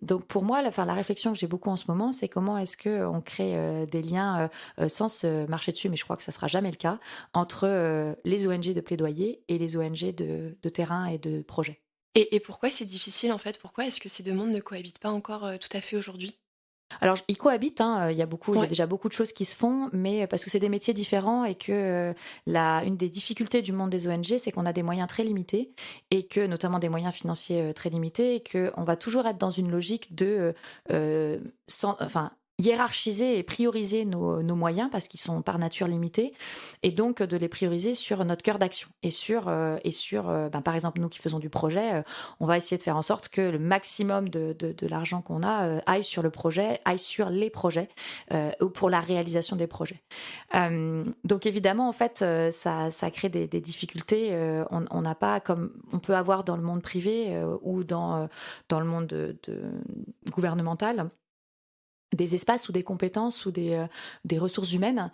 Donc pour moi, la réflexion que j'ai beaucoup en ce moment, c'est comment est-ce qu'on crée des liens sans se marcher dessus, mais je crois que ça ne sera jamais le cas, entre les ONG de plaidoyer et les ONG de terrain et de projet. Et pourquoi c'est difficile, en fait? Pourquoi est-ce que ces 2 mondes ne cohabitent pas encore tout à fait aujourd'hui? Alors, ils cohabitent, il y a déjà beaucoup de choses qui se font, mais parce que c'est des métiers différents, et que une des difficultés du monde des ONG, c'est qu'on a des moyens très limités, et que notamment des moyens financiers très limités, et qu'on va toujours être dans une logique de hiérarchiser et prioriser nos moyens parce qu'ils sont par nature limités et donc de les prioriser sur notre cœur d'action et sur par exemple nous qui faisons du projet, on va essayer de faire en sorte que le maximum de l'argent qu'on a aille sur le projet, aille sur les projets ou pour la réalisation des projets. Donc évidemment en fait ça crée des difficultés. On n'a pas comme on peut avoir dans le monde privé ou dans le monde de gouvernemental des espaces ou des compétences ou des ressources humaines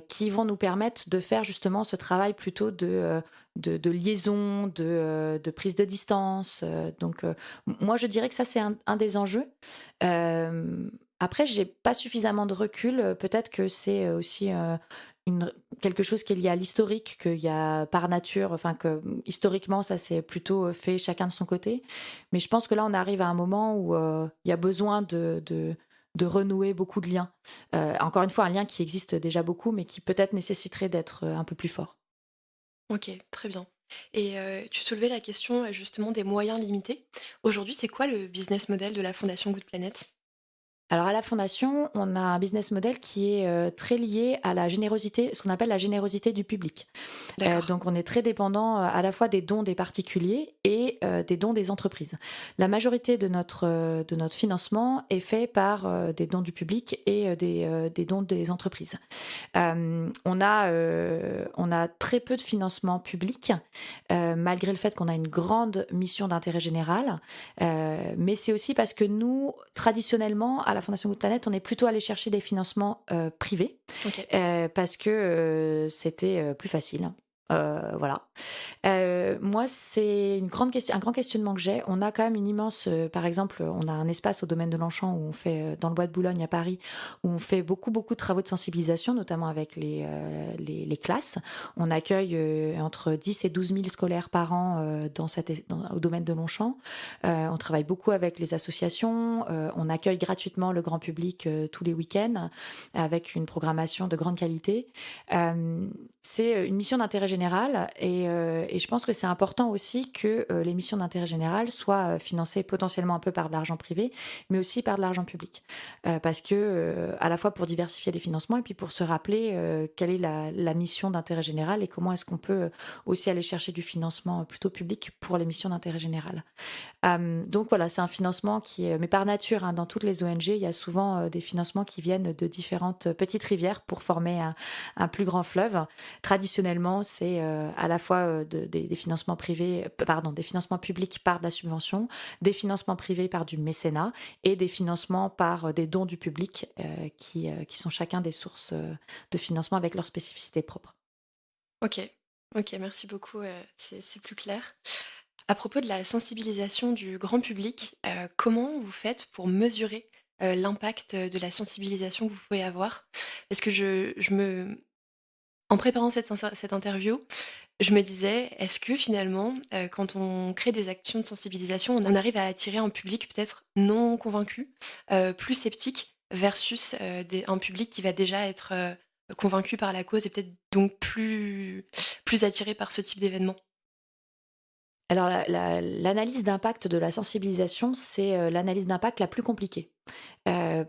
qui vont nous permettre de faire justement ce travail plutôt de liaison, de prise de distance. Moi, je dirais que ça, c'est un des enjeux. Après, j'ai pas suffisamment de recul. Peut-être que c'est aussi quelque chose qui est lié à l'historique, qu'il y a par nature, enfin que historiquement, ça s'est plutôt fait chacun de son côté. Mais je pense que là, on arrive à un moment où il y a besoin de renouer beaucoup de liens. Encore une fois, un lien qui existe déjà beaucoup, mais qui peut-être nécessiterait d'être un peu plus fort. Ok, très bien. Et tu soulevais la question justement des moyens limités. Aujourd'hui, c'est quoi le business model de la Fondation Good Planet? Alors à la Fondation, on a un business model qui est très lié à la générosité, ce qu'on appelle la générosité du public. D'accord. Donc on est très dépendant à la fois des dons des particuliers et des dons des entreprises. La majorité de notre financement est fait par des dons du public et des dons des entreprises. On a très peu de financement public, malgré le fait qu'on a une grande mission d'intérêt général. Mais c'est aussi parce que nous, traditionnellement, à la Fondation Good Planet, on est plutôt allé chercher des financements privés, Ok. parce que c'était plus facile. Voilà. Moi, c'est un grand questionnement que j'ai. On a quand même une immense, par exemple, on a un espace au domaine de Longchamp où on fait, dans le bois de Boulogne à Paris, où on fait beaucoup, beaucoup de travaux de sensibilisation, notamment avec les classes. On accueille entre 10 et 12 000 scolaires par an au domaine de Longchamp. On travaille beaucoup avec les associations. On accueille gratuitement le grand public tous les week-ends avec une programmation de grande qualité. C'est une mission d'intérêt général et je pense que c'est important aussi que les missions d'intérêt général soient financées potentiellement un peu par de l'argent privé, mais aussi par de l'argent public. Parce que, à la fois pour diversifier les financements et puis pour se rappeler quelle est la mission d'intérêt général et comment est-ce qu'on peut aussi aller chercher du financement plutôt public pour les missions d'intérêt général. Donc voilà, c'est un financement qui est, mais par nature, hein, dans toutes les ONG, il y a souvent des financements qui viennent de différentes petites rivières pour former un plus grand fleuve. Traditionnellement, c'est à la fois des financements privés, des financements publics par de la subvention, des financements privés par du mécénat et des financements par des dons du public qui sont chacun des sources de financement avec leurs spécificités propres. Ok. Ok, merci beaucoup. C'est plus clair. À propos de la sensibilisation du grand public, comment vous faites pour mesurer l'impact de la sensibilisation que vous pouvez avoir? Parce que en préparant cette interview, je me disais, est-ce que finalement, quand on crée des actions de sensibilisation, on arrive à attirer un public peut-être non convaincu, plus sceptique, versus un public qui va déjà être convaincu par la cause et peut-être donc plus attiré par ce type d'événement? Alors l'analyse d'impact de la sensibilisation, c'est l'analyse d'impact la plus compliquée.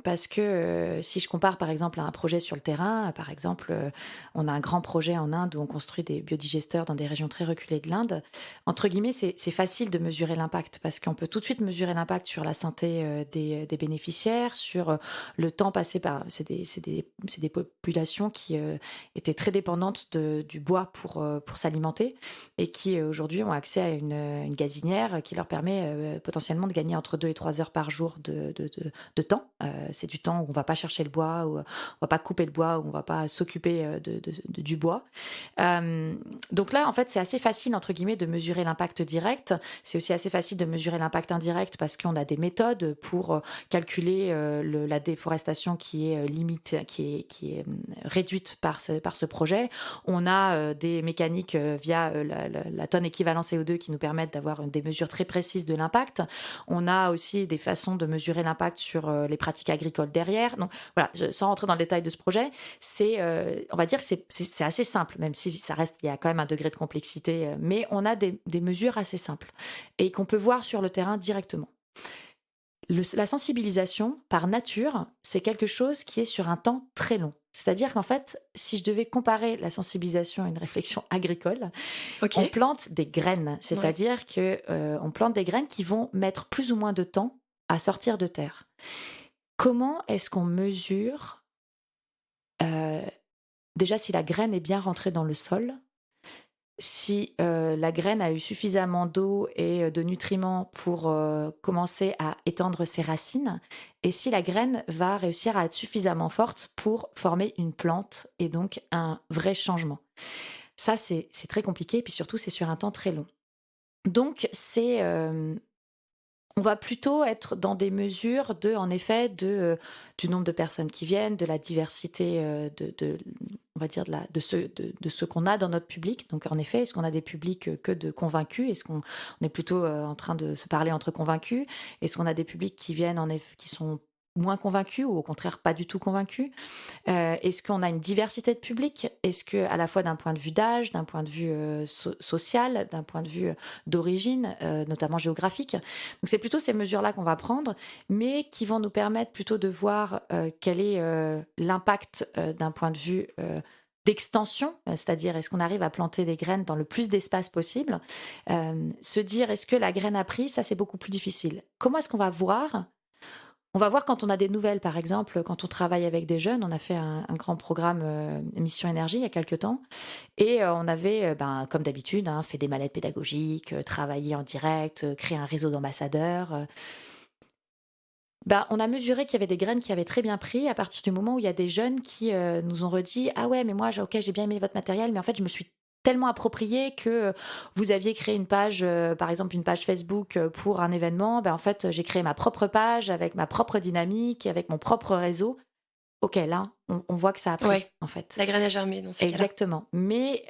Parce que si je compare par exemple à un projet sur le terrain, par exemple, on a un grand projet en Inde où on construit des biodigesteurs dans des régions très reculées de l'Inde. Entre guillemets, c'est facile de mesurer l'impact parce qu'on peut tout de suite mesurer l'impact sur la santé des bénéficiaires, sur le temps passé par. C'est des populations qui étaient très dépendantes du bois pour s'alimenter et qui aujourd'hui ont accès à une gazinière qui leur permet potentiellement de gagner entre 2 et 3 heures par jour de temps. C'est du temps où on va pas chercher le bois, où on va pas couper le bois, où on va pas s'occuper du bois. Donc là, en fait, c'est assez facile, entre guillemets, de mesurer l'impact direct. C'est aussi assez facile de mesurer l'impact indirect parce qu'on a des méthodes pour calculer la déforestation qui est qui est réduite par ce projet. On a des mécaniques via la tonne équivalent CO2 qui nous permettent d'avoir des mesures très précises de l'impact. On a aussi des façons de mesurer l'impact sur les pratiques agricoles derrière. Donc voilà, sans rentrer dans le détail de ce projet, on va dire que c'est assez simple, même si ça reste, il y a quand même un degré de complexité, mais on a des mesures assez simples et qu'on peut voir sur le terrain directement. La sensibilisation, par nature, c'est quelque chose qui est sur un temps très long. C'est-à-dire qu'en fait, si je devais comparer la sensibilisation à une réflexion agricole, Ok. on plante des graines. Ouais. C'est-à-dire que on plante des graines qui vont mettre plus ou moins de temps à sortir de terre. Comment est-ce qu'on mesure euh, déjà si la graine est bien rentrée dans le sol, si la graine a eu suffisamment d'eau et de nutriments pour commencer à étendre ses racines, et si la graine va réussir à être suffisamment forte pour former une plante et donc un vrai changement. Ça, c'est très compliqué, et puis surtout, c'est sur un temps très long. Donc, on va plutôt être dans des mesures en effet, du nombre de personnes qui viennent, de la diversité on va dire de ce qu'on a dans notre public. Donc en effet, est-ce qu'on a des publics que de convaincus? Est-ce qu'on est plutôt en train de se parler entre convaincus? Est-ce qu'on a des publics qui viennent en effet, qui sont moins convaincus ou au contraire pas du tout convaincus? Est-ce qu'on a une diversité de public? Est-ce que, à la fois d'un point de vue d'âge, d'un point de vue social, d'un point de vue d'origine, notamment géographique? Donc c'est plutôt ces mesures-là qu'on va prendre, mais qui vont nous permettre plutôt de voir quel est l'impact d'un point de vue d'extension, c'est-à-dire est-ce qu'on arrive à planter des graines dans le plus d'espace possible. Se dire est-ce que la graine a pris, ça c'est beaucoup plus difficile. Comment est-ce qu'on va voir? On va voir quand on a des nouvelles, par exemple, quand on travaille avec des jeunes. On a fait un grand programme Mission Énergie il y a quelques temps. Et on avait, comme d'habitude, fait des mallettes pédagogiques, travaillé en direct, créé un réseau d'ambassadeurs. On a mesuré qu'il y avait des graines qui avaient très bien pris à partir du moment où il y a des jeunes qui nous ont redit « Ah ouais, mais moi, ok, j'ai bien aimé votre matériel, mais en fait, je me suis tellement approprié que vous aviez créé une page, par exemple une page Facebook pour un événement. En fait, j'ai créé ma propre page avec ma propre dynamique, avec mon propre réseau. Ok, là, on voit que ça a pris, Ouais. en fait. La graine a germé dans ces cas-là. Exactement. Mais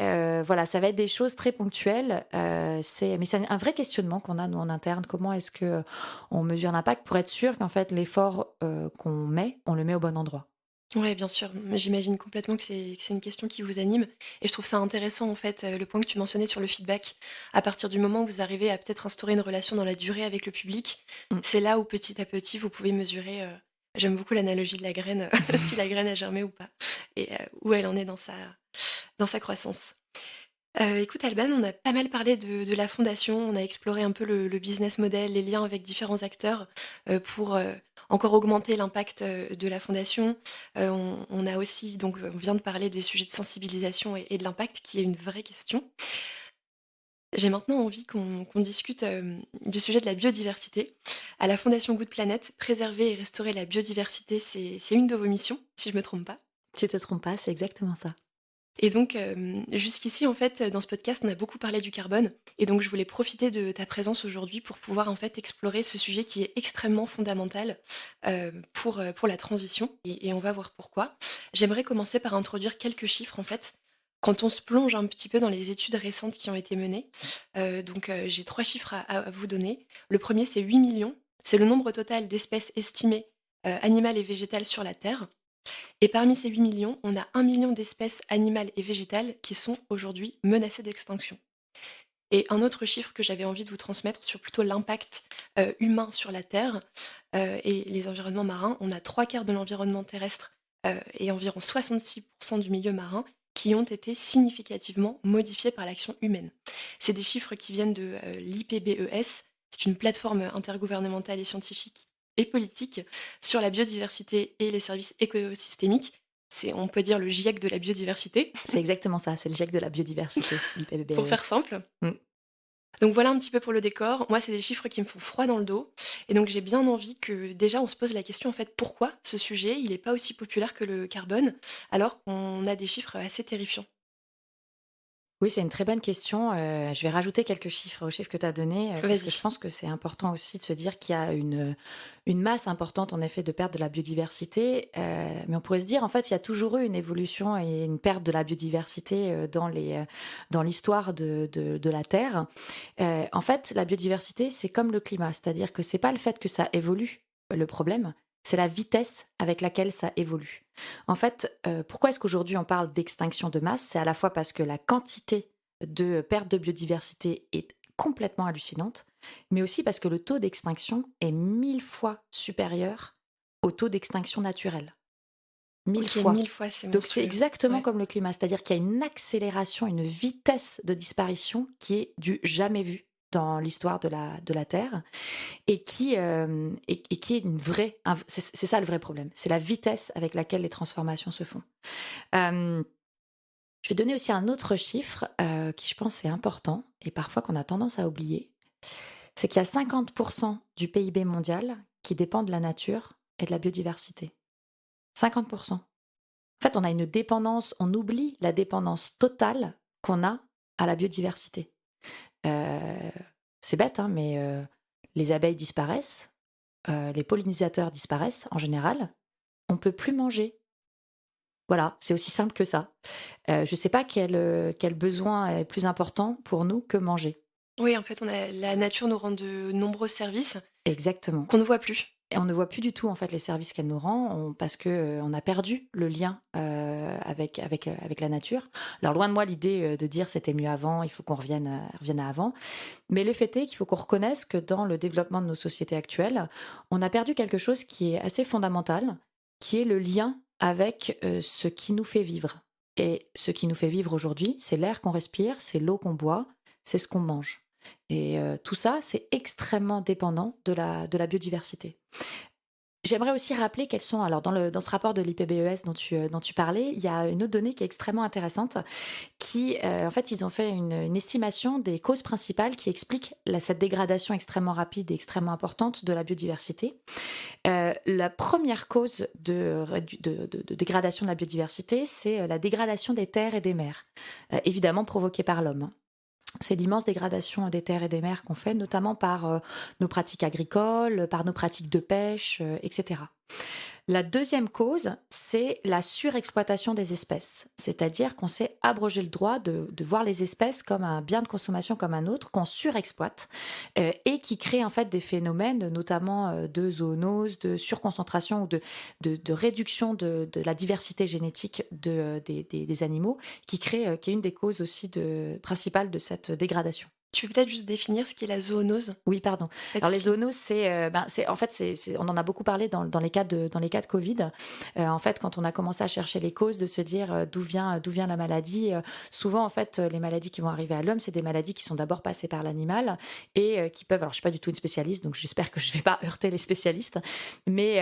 voilà, ça va être des choses très ponctuelles. Mais c'est un vrai questionnement qu'on a, nous, en interne. Comment est-ce qu'on mesure l'impact pour être sûr qu'en fait, l'effort qu'on met, on le met au bon endroit? Ouais, bien sûr. J'imagine complètement que c'est une question qui vous anime. Et je trouve ça intéressant, en fait, le point que tu mentionnais sur le feedback. À partir du moment où vous arrivez à peut-être instaurer une relation dans la durée avec le public, Mm. c'est là où petit à petit, vous pouvez mesurer. J'aime beaucoup l'analogie de la graine, si la graine a germé ou pas, et où elle en est dans sa croissance. Écoute Alban, on a pas mal parlé de la fondation, on a exploré un peu le business model, les liens avec différents acteurs pour encore augmenter l'impact de la fondation. On a aussi, donc on vient de parler des sujets de sensibilisation et de l'impact qui est une vraie question. J'ai maintenant envie qu'on discute du sujet de la biodiversité. À la Fondation Good Planet, préserver et restaurer la biodiversité, c'est une de vos missions, si je me trompe pas. Tu te trompes pas, c'est exactement ça. Et donc, jusqu'ici, en fait, dans ce podcast, on a beaucoup parlé du carbone. Et donc, je voulais profiter de ta présence aujourd'hui pour pouvoir, en fait, explorer ce sujet qui est extrêmement fondamental pour la transition. Et on va voir pourquoi. J'aimerais commencer par introduire quelques chiffres, en fait. Quand on se plonge un petit peu dans les études récentes qui ont été menées, j'ai 3 chiffres à vous donner. Le premier, c'est 8 millions. C'est le nombre total d'espèces estimées animales et végétales sur la Terre. Et parmi ces 8 millions, on a 1 million d'espèces animales et végétales qui sont aujourd'hui menacées d'extinction. Et un autre chiffre que j'avais envie de vous transmettre sur plutôt l'impact humain sur la Terre et les environnements marins, on a 3/4 de l'environnement terrestre et environ 66% du milieu marin qui ont été significativement modifiés par l'action humaine. C'est des chiffres qui viennent de l'IPBES, c'est une plateforme intergouvernementale et scientifique et politique sur la biodiversité et les services écosystémiques. On peut dire, le GIEC de la biodiversité. C'est exactement ça, c'est le GIEC de la biodiversité, l'IPBES. Pour faire simple. Mm. Donc voilà un petit peu pour le décor. Moi, c'est des chiffres qui me font froid dans le dos. Et donc j'ai bien envie que déjà on se pose la question, en fait, pourquoi ce sujet, il n'est pas aussi populaire que le carbone, alors qu'on a des chiffres assez terrifiants. Oui, c'est une très bonne question. Je vais rajouter quelques chiffres aux chiffres que tu as donnés, parce que je Vas-y. pense que c'est important aussi de se dire qu'il y a une masse importante, en effet, de perte de la biodiversité. Mais on pourrait se dire, en fait, il y a toujours eu une évolution et une perte de la biodiversité dans l'histoire de la Terre. En fait, la biodiversité, c'est comme le climat, c'est-à-dire que c'est pas le fait que ça évolue, le problème, c'est la vitesse avec laquelle ça évolue. En fait, pourquoi est-ce qu'aujourd'hui on parle d'extinction de masse? C'est à la fois parce que la quantité de perte de biodiversité est complètement hallucinante, mais aussi parce que le taux d'extinction est 1000 fois supérieur au taux d'extinction naturelle. 1000 Ok, fois. 1000 fois, c'est Donc c'est monstrueux. exactement Ouais. comme le climat, c'est-à-dire qu'il y a une accélération, une vitesse de disparition qui est du jamais vu dans l'histoire de la Terre et qui est une vraie... C'est ça le vrai problème, c'est la vitesse avec laquelle les transformations se font. Euh, je vais donner aussi un autre chiffre qui je pense est important et parfois qu'on a tendance à oublier, c'est qu'il y a 50% du PIB mondial qui dépend de la nature et de la biodiversité. 50%. En fait, on a une dépendance, on oublie la dépendance totale qu'on a à la biodiversité. Euh, c'est bête, hein, mais les abeilles disparaissent, les pollinisateurs disparaissent en général, on ne peut plus manger. Voilà, c'est aussi simple que ça. Je ne sais pas quel besoin est plus important pour nous que manger. Oui, en fait, la nature nous rend de nombreux services Exactement. qu'on ne voit plus. Et on ne voit plus du tout en fait les services qu'elle nous rend parce que on a perdu le lien avec la nature. Alors loin de moi l'idée de dire c'était mieux avant, il faut qu'on revienne à avant. Mais le fait est qu'il faut qu'on reconnaisse que dans le développement de nos sociétés actuelles, on a perdu quelque chose qui est assez fondamental, qui est le lien avec ce qui nous fait vivre. Et ce qui nous fait vivre aujourd'hui, c'est l'air qu'on respire, c'est l'eau qu'on boit, c'est ce qu'on mange. Et tout ça, c'est extrêmement dépendant de la biodiversité. J'aimerais aussi rappeler quelles sont, alors dans ce rapport de l'IPBES dont tu parlais, il y a une autre donnée qui est extrêmement intéressante, qui, en fait, ils ont fait une estimation des causes principales qui expliquent cette dégradation extrêmement rapide et extrêmement importante de la biodiversité. La première cause de dégradation de la biodiversité, c'est la dégradation des terres et des mers, évidemment provoquée par l'homme. C'est l'immense dégradation des terres et des mers qu'on fait, notamment par nos pratiques agricoles, par nos pratiques de pêche, etc. La deuxième cause, c'est la surexploitation des espèces. C'est-à-dire qu'on s'est abrogé le droit de voir les espèces comme un bien de consommation comme un autre, qu'on surexploite et qui crée en fait des phénomènes, notamment de zoonose, de surconcentration ou de réduction de la diversité génétique des animaux, qui est une des causes aussi principales de cette dégradation. Tu peux peut-être juste définir ce qu'est la zoonose? Oui, pardon. Pas de Alors les souci. zoonoses, en fait, on en a beaucoup parlé dans les cas de Covid. En fait, quand on a commencé à chercher les causes, de se dire d'où vient la maladie. Souvent, en fait, les maladies qui vont arriver à l'homme, c'est des maladies qui sont d'abord passées par l'animal et qui peuvent. Alors, je suis pas du tout une spécialiste, donc j'espère que je vais pas heurter les spécialistes, mais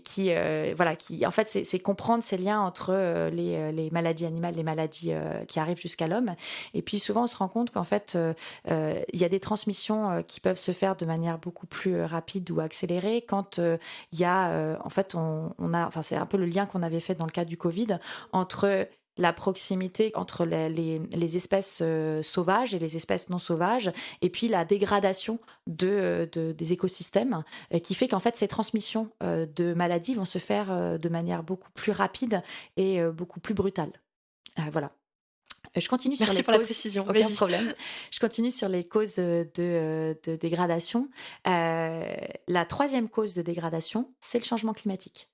qui, voilà, qui, en fait, c'est comprendre ces liens entre les maladies animales, les maladies qui arrivent jusqu'à l'homme. Et puis souvent, on se rend compte qu'en fait il y a des transmissions qui peuvent se faire de manière beaucoup plus rapide ou accélérée quand il y a, en fait, enfin, c'est un peu le lien qu'on avait fait dans le cadre du Covid entre la proximité entre les espèces sauvages et les espèces non sauvages, et puis la dégradation des écosystèmes, qui fait qu'en fait ces transmissions de maladies vont se faire de manière beaucoup plus rapide et beaucoup plus brutale. Voilà. Je continue sur Merci les pour la causes, précision. aucun Vas-y. problème. Je continue sur les causes de dégradation. La troisième cause de dégradation, c'est le changement climatique.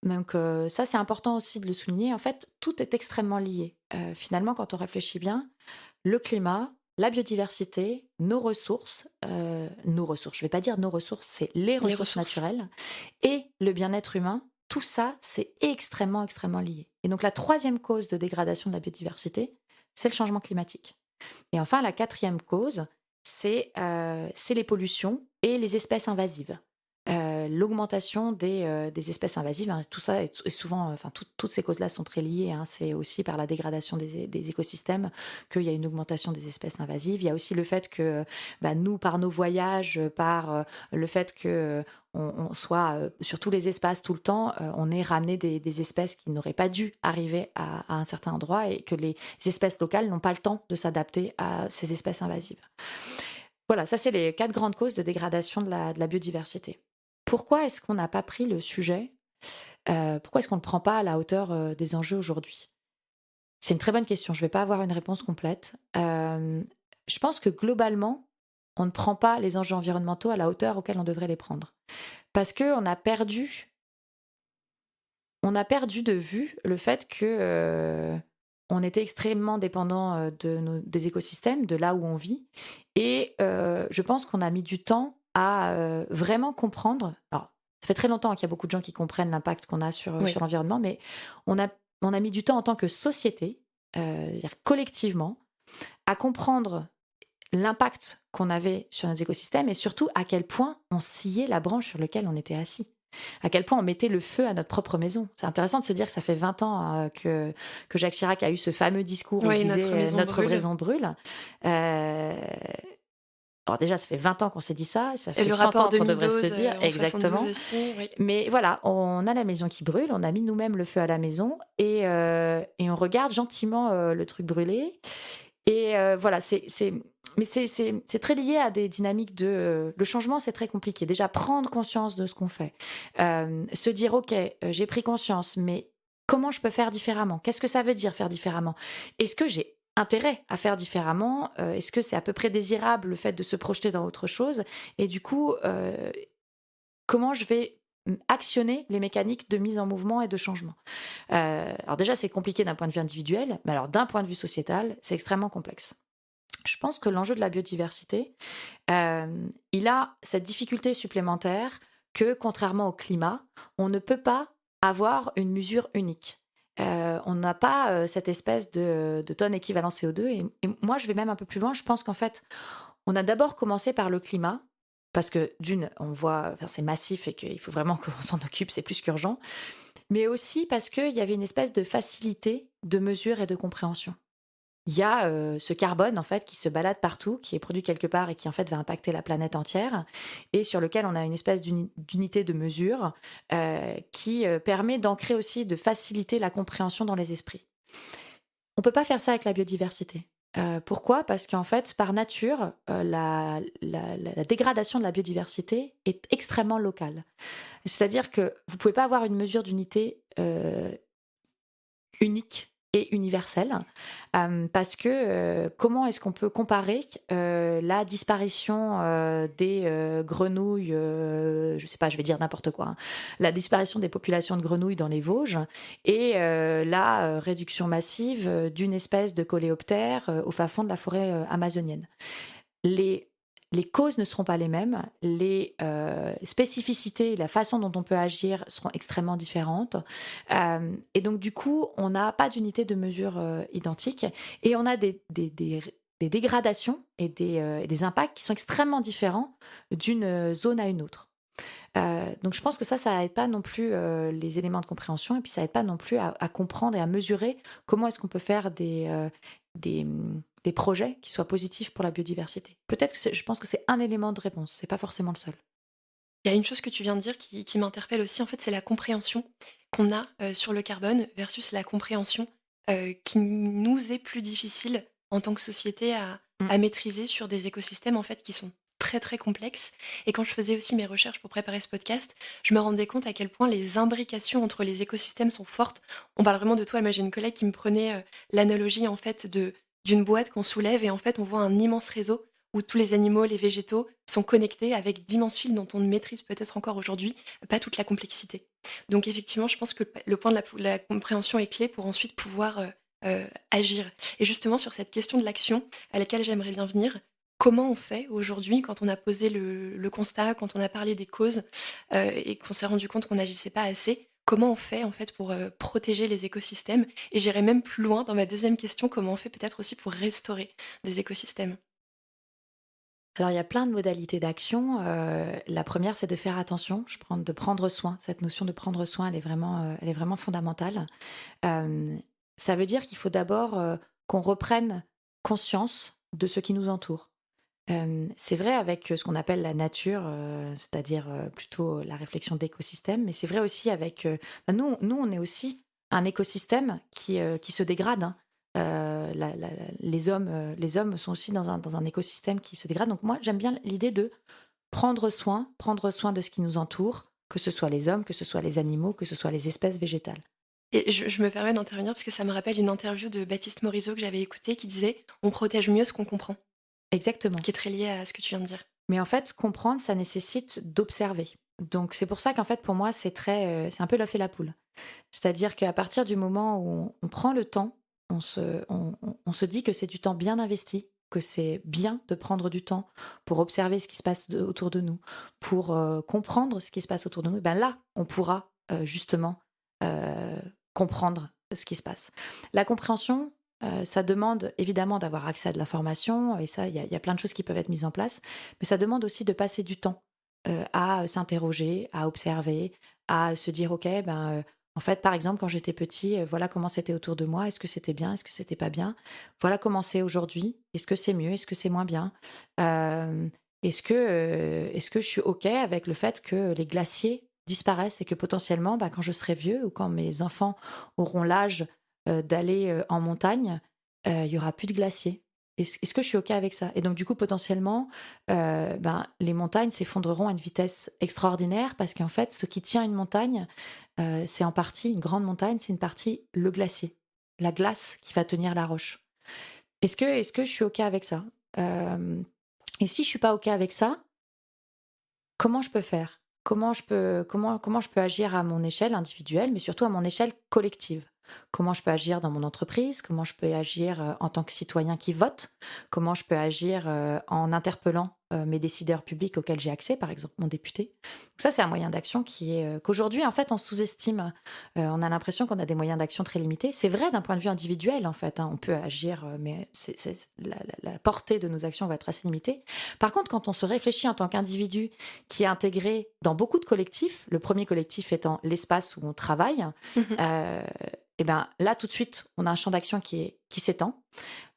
Donc ça, c'est important aussi de le souligner. En fait, tout est extrêmement lié. Finalement, quand on réfléchit bien, le climat, la biodiversité, nos ressources, je ne vais pas dire nos ressources, c'est les ressources naturelles, et le bien-être humain, tout ça, c'est extrêmement, extrêmement lié. Et donc la troisième cause de dégradation de la biodiversité, c'est le changement climatique. Et enfin, la quatrième cause, c'est les pollutions et les espèces invasives. L'augmentation des espèces invasives, hein, tout ça est souvent, enfin toutes ces causes-là sont très liées. Hein, c'est aussi par la dégradation des écosystèmes qu'il y a une augmentation des espèces invasives. Il y a aussi le fait que nous, par nos voyages, par le fait que on soit sur tous les espaces tout le temps, on ait ramené des espèces qui n'auraient pas dû arriver à un certain endroit et que les espèces locales n'ont pas le temps de s'adapter à ces espèces invasives. Voilà, ça c'est les 4 grandes causes de dégradation de la biodiversité. Pourquoi est-ce qu'on n'a pas pris le sujet Pourquoi est-ce qu'on ne le prend pas à la hauteur des enjeux aujourd'hui? C'est une très bonne question, je ne vais pas avoir une réponse complète. Je pense que globalement, on ne prend pas les enjeux environnementaux à la hauteur auquel on devrait les prendre. Parce qu'on a perdu de vue le fait que on était extrêmement dépendant des écosystèmes, de là où on vit. Et je pense qu'on a mis du temps à vraiment comprendre. Alors, ça fait très longtemps qu'il y a beaucoup de gens qui comprennent l'impact qu'on a sur l'environnement, mais on a mis du temps en tant que société, collectivement, à comprendre l'impact qu'on avait sur nos écosystèmes et surtout à quel point on sciait la branche sur laquelle on était assis. À quel point on mettait le feu à notre propre maison. C'est intéressant de se dire que ça fait 20 ans que Jacques Chirac a eu ce fameux discours où il disait notre maison brûle. Alors déjà, ça fait 20 ans qu'on s'est dit ça. Ça fait et le 100 rapport ans qu'on devrait 2012, se dire. Exactement. Aussi, oui. Mais voilà, on a la maison qui brûle, on a mis nous-mêmes le feu à la maison et on regarde gentiment le truc brûler. Et voilà, c'est très lié à des dynamiques de... le changement, c'est très compliqué. Déjà, prendre conscience de ce qu'on fait. Se dire, OK, j'ai pris conscience, mais comment je peux faire différemment ? Qu'est-ce que ça veut dire faire différemment ? Est-ce que j'ai intérêt à faire différemment ? Est-ce que c'est à peu près désirable le fait de se projeter dans autre chose ? Et du coup, comment je vais actionner les mécaniques de mise en mouvement et de changement. Alors déjà, c'est compliqué d'un point de vue individuel, mais alors d'un point de vue sociétal, c'est extrêmement complexe. Je pense que l'enjeu de la biodiversité, il a cette difficulté supplémentaire que, contrairement au climat, on ne peut pas avoir une mesure unique. On n'a pas cette espèce de tonne équivalent CO2. Et moi, je vais même un peu plus loin. Je pense qu'en fait, on a d'abord commencé par le climat, parce que d'une, on voit, c'est massif et qu'il faut vraiment qu'on s'en occupe, c'est plus qu'urgent, mais aussi parce qu'il y avait une espèce de facilité de mesure et de compréhension. Il y a ce carbone en fait qui se balade partout, qui est produit quelque part et qui en fait va impacter la planète entière, et sur lequel on a une espèce d'unité de mesure qui permet d'ancrer aussi, de faciliter la compréhension dans les esprits. On peut pas faire ça avec la biodiversité. Pourquoi ? Parce qu'en fait, par nature, la dégradation de la biodiversité est extrêmement locale. C'est-à-dire que vous ne pouvez pas avoir une mesure d'unité unique et universelle, parce que comment est-ce qu'on peut comparer la disparition des grenouilles, je sais pas, je vais dire n'importe quoi, hein, la disparition des populations de grenouilles dans les Vosges et la réduction massive d'une espèce de coléoptère au fin fond de la forêt amazonienne. Les causes ne seront pas les mêmes, les spécificités, la façon dont on peut agir seront extrêmement différentes. Et donc, du coup, on n'a pas d'unité de mesure identique et on a des dégradations et des impacts qui sont extrêmement différents d'une zone à une autre. Donc, je pense que ça n'aide pas non plus les éléments de compréhension et puis ça n'aide pas non plus à comprendre et à mesurer comment est-ce qu'on peut faire des projets qui soient positifs pour la biodiversité. Peut-être que je pense que c'est un élément de réponse, c'est pas forcément le seul. Il y a une chose que tu viens de dire qui m'interpelle aussi, en fait, c'est la compréhension qu'on a sur le carbone versus la compréhension qui nous est plus difficile en tant que société à maîtriser sur des écosystèmes en fait qui sont très très complexes. Et quand je faisais aussi mes recherches pour préparer ce podcast, je me rendais compte à quel point les imbrications entre les écosystèmes sont fortes. On parle vraiment de toi, moi j'ai une collègue qui me prenait l'analogie en fait d'une boîte qu'on soulève et en fait on voit un immense réseau où tous les animaux, les végétaux sont connectés avec d'immenses fils dont on ne maîtrise peut-être encore aujourd'hui pas toute la complexité. Donc effectivement, je pense que le point de la compréhension est clé pour ensuite pouvoir agir. Et justement, sur cette question de l'action à laquelle j'aimerais bien venir, comment on fait aujourd'hui quand on a posé le constat, quand on a parlé des causes et qu'on s'est rendu compte qu'on n'agissait pas assez, comment on fait en fait pour protéger les écosystèmes ? Et j'irai même plus loin dans ma deuxième question, comment on fait peut-être aussi pour restaurer des écosystèmes ? Alors, il y a plein de modalités d'action. La première, c'est de faire attention, de prendre soin. Cette notion de prendre soin, elle est vraiment fondamentale. Ça veut dire qu'il faut d'abord qu'on reprenne conscience de ce qui nous entoure. C'est vrai avec ce qu'on appelle la nature, c'est-à-dire plutôt la réflexion d'écosystème, mais c'est vrai aussi avec... nous, on est aussi un écosystème qui se dégrade, hein. Les hommes sont aussi dans un écosystème qui se dégrade. Donc moi, j'aime bien l'idée de prendre soin de ce qui nous entoure, que ce soit les hommes, que ce soit les animaux, que ce soit les espèces végétales. Et je me permets d'intervenir parce que ça me rappelle une interview de Baptiste Morisot que j'avais écoutée qui disait « On protège mieux ce qu'on comprend ». Exactement. Qui est très lié à ce que tu viens de dire. Mais en fait, comprendre, ça nécessite d'observer. Donc c'est pour ça qu'en fait, pour moi, c'est un peu l'œuf et la poule. C'est-à-dire qu'à partir du moment où on prend le temps on se dit que c'est du temps bien investi, que c'est bien de prendre du temps pour observer ce qui se passe autour de nous, pour comprendre ce qui se passe autour de nous, ben là, on pourra justement euh, comprendre ce qui se passe. La compréhension, ça demande évidemment d'avoir accès à de l'information, et ça, il y a plein de choses qui peuvent être mises en place, mais ça demande aussi de passer du temps à s'interroger, à observer, à se dire, ok, en fait, par exemple, quand j'étais petit, voilà comment c'était autour de moi. Est-ce que c'était bien? Est-ce que c'était pas bien? Voilà comment c'est aujourd'hui. Est-ce que c'est mieux? Est-ce que c'est moins bien? Euh, est-ce que je suis OK avec le fait que les glaciers disparaissent et que potentiellement, quand je serai vieux ou quand mes enfants auront l'âge d'aller en montagne, il y aura plus de glaciers? Est-ce que je suis OK avec ça? Et donc, du coup, potentiellement, les montagnes s'effondreront à une vitesse extraordinaire parce qu'en fait, ce qui tient une montagne, c'est en partie, une grande montagne, c'est une partie le glacier, la glace qui va tenir la roche. Est-ce que je suis OK avec ça? Et si je suis pas OK avec ça, comment je peux faire? Comment je peux agir à mon échelle individuelle, mais surtout à mon échelle collective? Comment je peux agir dans mon entreprise? Comment je peux agir en tant que citoyen qui vote? Comment je peux agir en interpellant mes décideurs publics auxquels j'ai accès, par exemple mon député? Donc ça, c'est un moyen d'action qui est qu'aujourd'hui, en fait, on sous-estime. On a l'impression qu'on a des moyens d'action très limités. C'est vrai d'un point de vue individuel, en fait, hein, on peut agir, mais la portée de nos actions va être assez limitée. Par contre, quand on se réfléchit en tant qu'individu qui est intégré dans beaucoup de collectifs, le premier collectif étant l'espace où on travaille, et ben là, tout de suite, on a un champ d'action qui s'étend.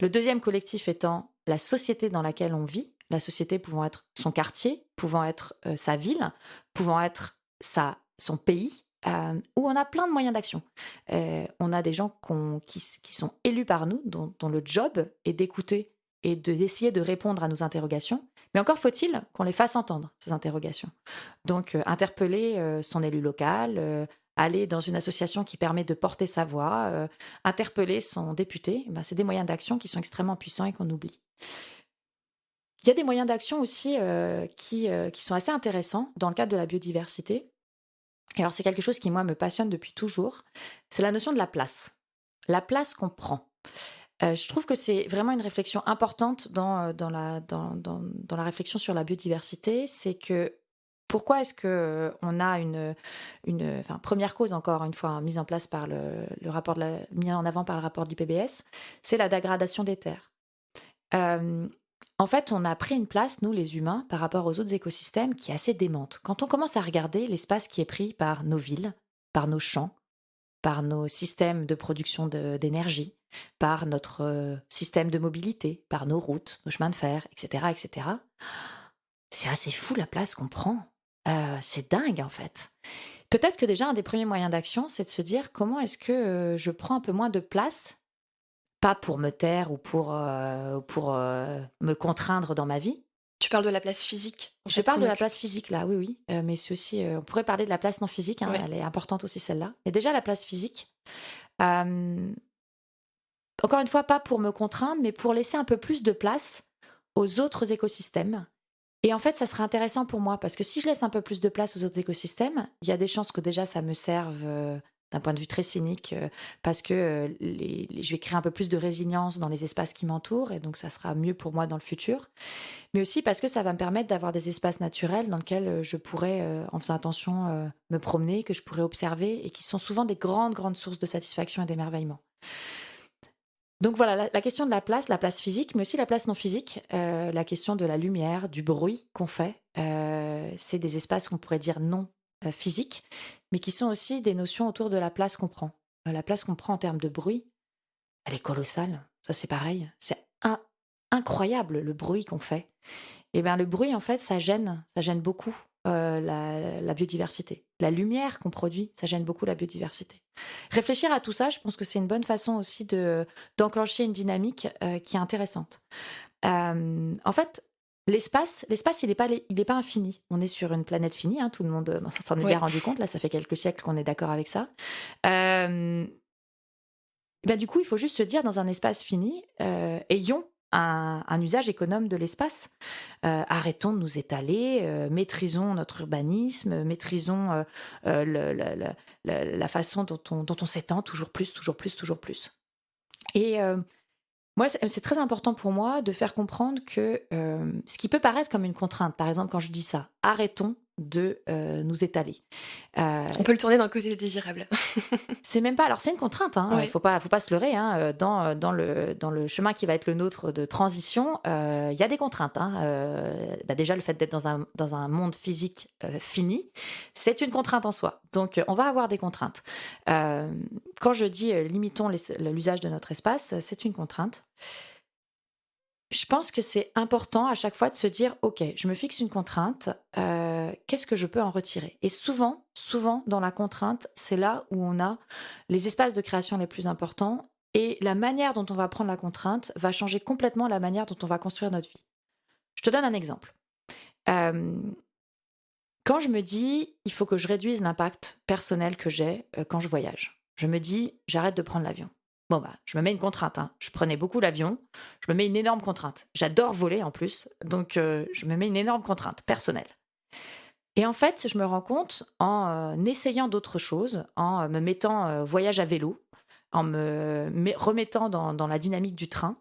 Le deuxième collectif étant la société dans laquelle on vit, la société pouvant être son quartier, pouvant être sa ville, pouvant être son pays, où on a plein de moyens d'action. On a des gens qui sont élus par nous, dont le job est d'écouter et d'essayer de répondre à nos interrogations. Mais encore faut-il qu'on les fasse entendre, ces interrogations. Donc, interpeller son élu local, aller dans une association qui permet de porter sa voix, interpeller son député, c'est des moyens d'action qui sont extrêmement puissants et qu'on oublie. Il y a des moyens d'action aussi qui sont assez intéressants dans le cadre de la biodiversité. Et alors, c'est quelque chose qui, moi, me passionne depuis toujours. C'est la notion de la place. La place qu'on prend. Je trouve que c'est vraiment une réflexion importante dans la réflexion sur la biodiversité. C'est que pourquoi est-ce qu'on a première cause, encore une fois, mise en place par le rapport mis en avant par le rapport de l'IPBES, c'est la dégradation des terres. En fait, on a pris une place, nous les humains, par rapport aux autres écosystèmes qui est assez démente. Quand on commence à regarder l'espace qui est pris par nos villes, par nos champs, par nos systèmes de production d'énergie, par notre système de mobilité, par nos routes, nos chemins de fer, etc., etc., c'est assez fou la place qu'on prend. C'est dingue, en fait. Peut-être que déjà, un des premiers moyens d'action, c'est de se dire comment est-ce que je prends un peu moins de place, pas pour me taire ou pour me contraindre dans ma vie. Tu parles de la place physique. Je parle de la place physique, là, oui. Mais c'est aussi, on pourrait parler de la place non physique, hein, ouais. Elle est importante aussi, celle-là. Mais déjà, la place physique, encore une fois, pas pour me contraindre, mais pour laisser un peu plus de place aux autres écosystèmes. Et en fait, ça serait intéressant pour moi, parce que si je laisse un peu plus de place aux autres écosystèmes, il y a des chances que déjà ça me serve d'un point de vue très cynique, parce que je vais créer un peu plus de résilience dans les espaces qui m'entourent, et donc ça sera mieux pour moi dans le futur. Mais aussi parce que ça va me permettre d'avoir des espaces naturels dans lesquels je pourrais, en faisant attention, me promener, que je pourrais observer, et qui sont souvent des grandes sources de satisfaction et d'émerveillement. Donc voilà, la question de la place physique, mais aussi la place non physique, la question de la lumière, du bruit qu'on fait, c'est des espaces qu'on pourrait dire non physiques, mais qui sont aussi des notions autour de la place qu'on prend. La place qu'on prend en termes de bruit, elle est colossale. Ça, c'est pareil. C'est incroyable le bruit qu'on fait. Et bien, le bruit, en fait, ça gêne beaucoup la biodiversité. La lumière qu'on produit, ça gêne beaucoup la biodiversité. Réfléchir à tout ça, je pense que c'est une bonne façon aussi d'enclencher une dynamique qui est intéressante. En fait, l'espace, il n'est pas infini. On est sur une planète finie, hein, tout le monde s'en est bien rendu compte. Là, ça fait quelques siècles qu'on est d'accord avec ça. Du coup, il faut juste se dire, dans un espace fini, ayons un usage économe de l'espace. Arrêtons de nous étaler, maîtrisons notre urbanisme, maîtrisons la façon dont on s'étend toujours plus. Et moi, c'est très important pour moi de faire comprendre que ce qui peut paraître comme une contrainte, par exemple, quand je dis ça, arrêtons de nous étaler. On peut le tourner d'un côté désirable. C'est même pas. Alors, c'est une contrainte, hein. Ouais. Faut pas se leurrer, hein. Dans le chemin qui va être le nôtre de transition, il y a des contraintes, hein. Déjà, le fait d'être dans un monde physique fini, c'est une contrainte en soi. Donc, on va avoir des contraintes. Quand je dis limitons l'usage de notre espace, c'est une contrainte. Je pense que c'est important à chaque fois de se dire, OK, je me fixe une contrainte, qu'est-ce que je peux en retirer? Et souvent, dans la contrainte, c'est là où on a les espaces de création les plus importants et la manière dont on va prendre la contrainte va changer complètement la manière dont on va construire notre vie. Je te donne un exemple. Euh, Quand je me dis, il faut que je réduise l'impact personnel que j'ai quand je voyage, je me dis, j'arrête de prendre l'avion. Bon, je me mets une contrainte, hein. Je prenais beaucoup l'avion, je me mets une énorme contrainte. J'adore voler en plus, donc je me mets une énorme contrainte personnelle. Et en fait, je me rends compte en essayant d'autres choses, en me mettant voyage à vélo, en me remettant dans la dynamique du train,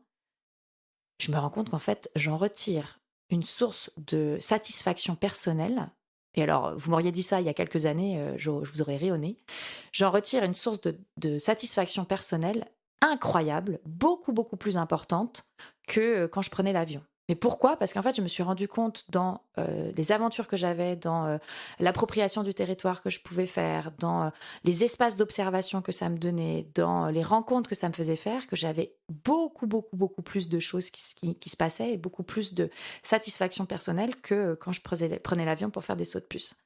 je me rends compte qu'en fait, j'en retire une source de satisfaction personnelle. Et alors, vous m'auriez dit ça il y a quelques années, je vous aurais ri au nez. J'en retire une source de satisfaction personnelle incroyable, beaucoup, beaucoup plus importante que quand je prenais l'avion. Mais pourquoi? Parce qu'en fait, je me suis rendu compte dans les aventures que j'avais, dans l'appropriation du territoire que je pouvais faire, dans les espaces d'observation que ça me donnait, dans les rencontres que ça me faisait faire, que j'avais beaucoup, beaucoup, beaucoup plus de choses qui se passaient et beaucoup plus de satisfaction personnelle que quand je prenais l'avion pour faire des sauts de puce.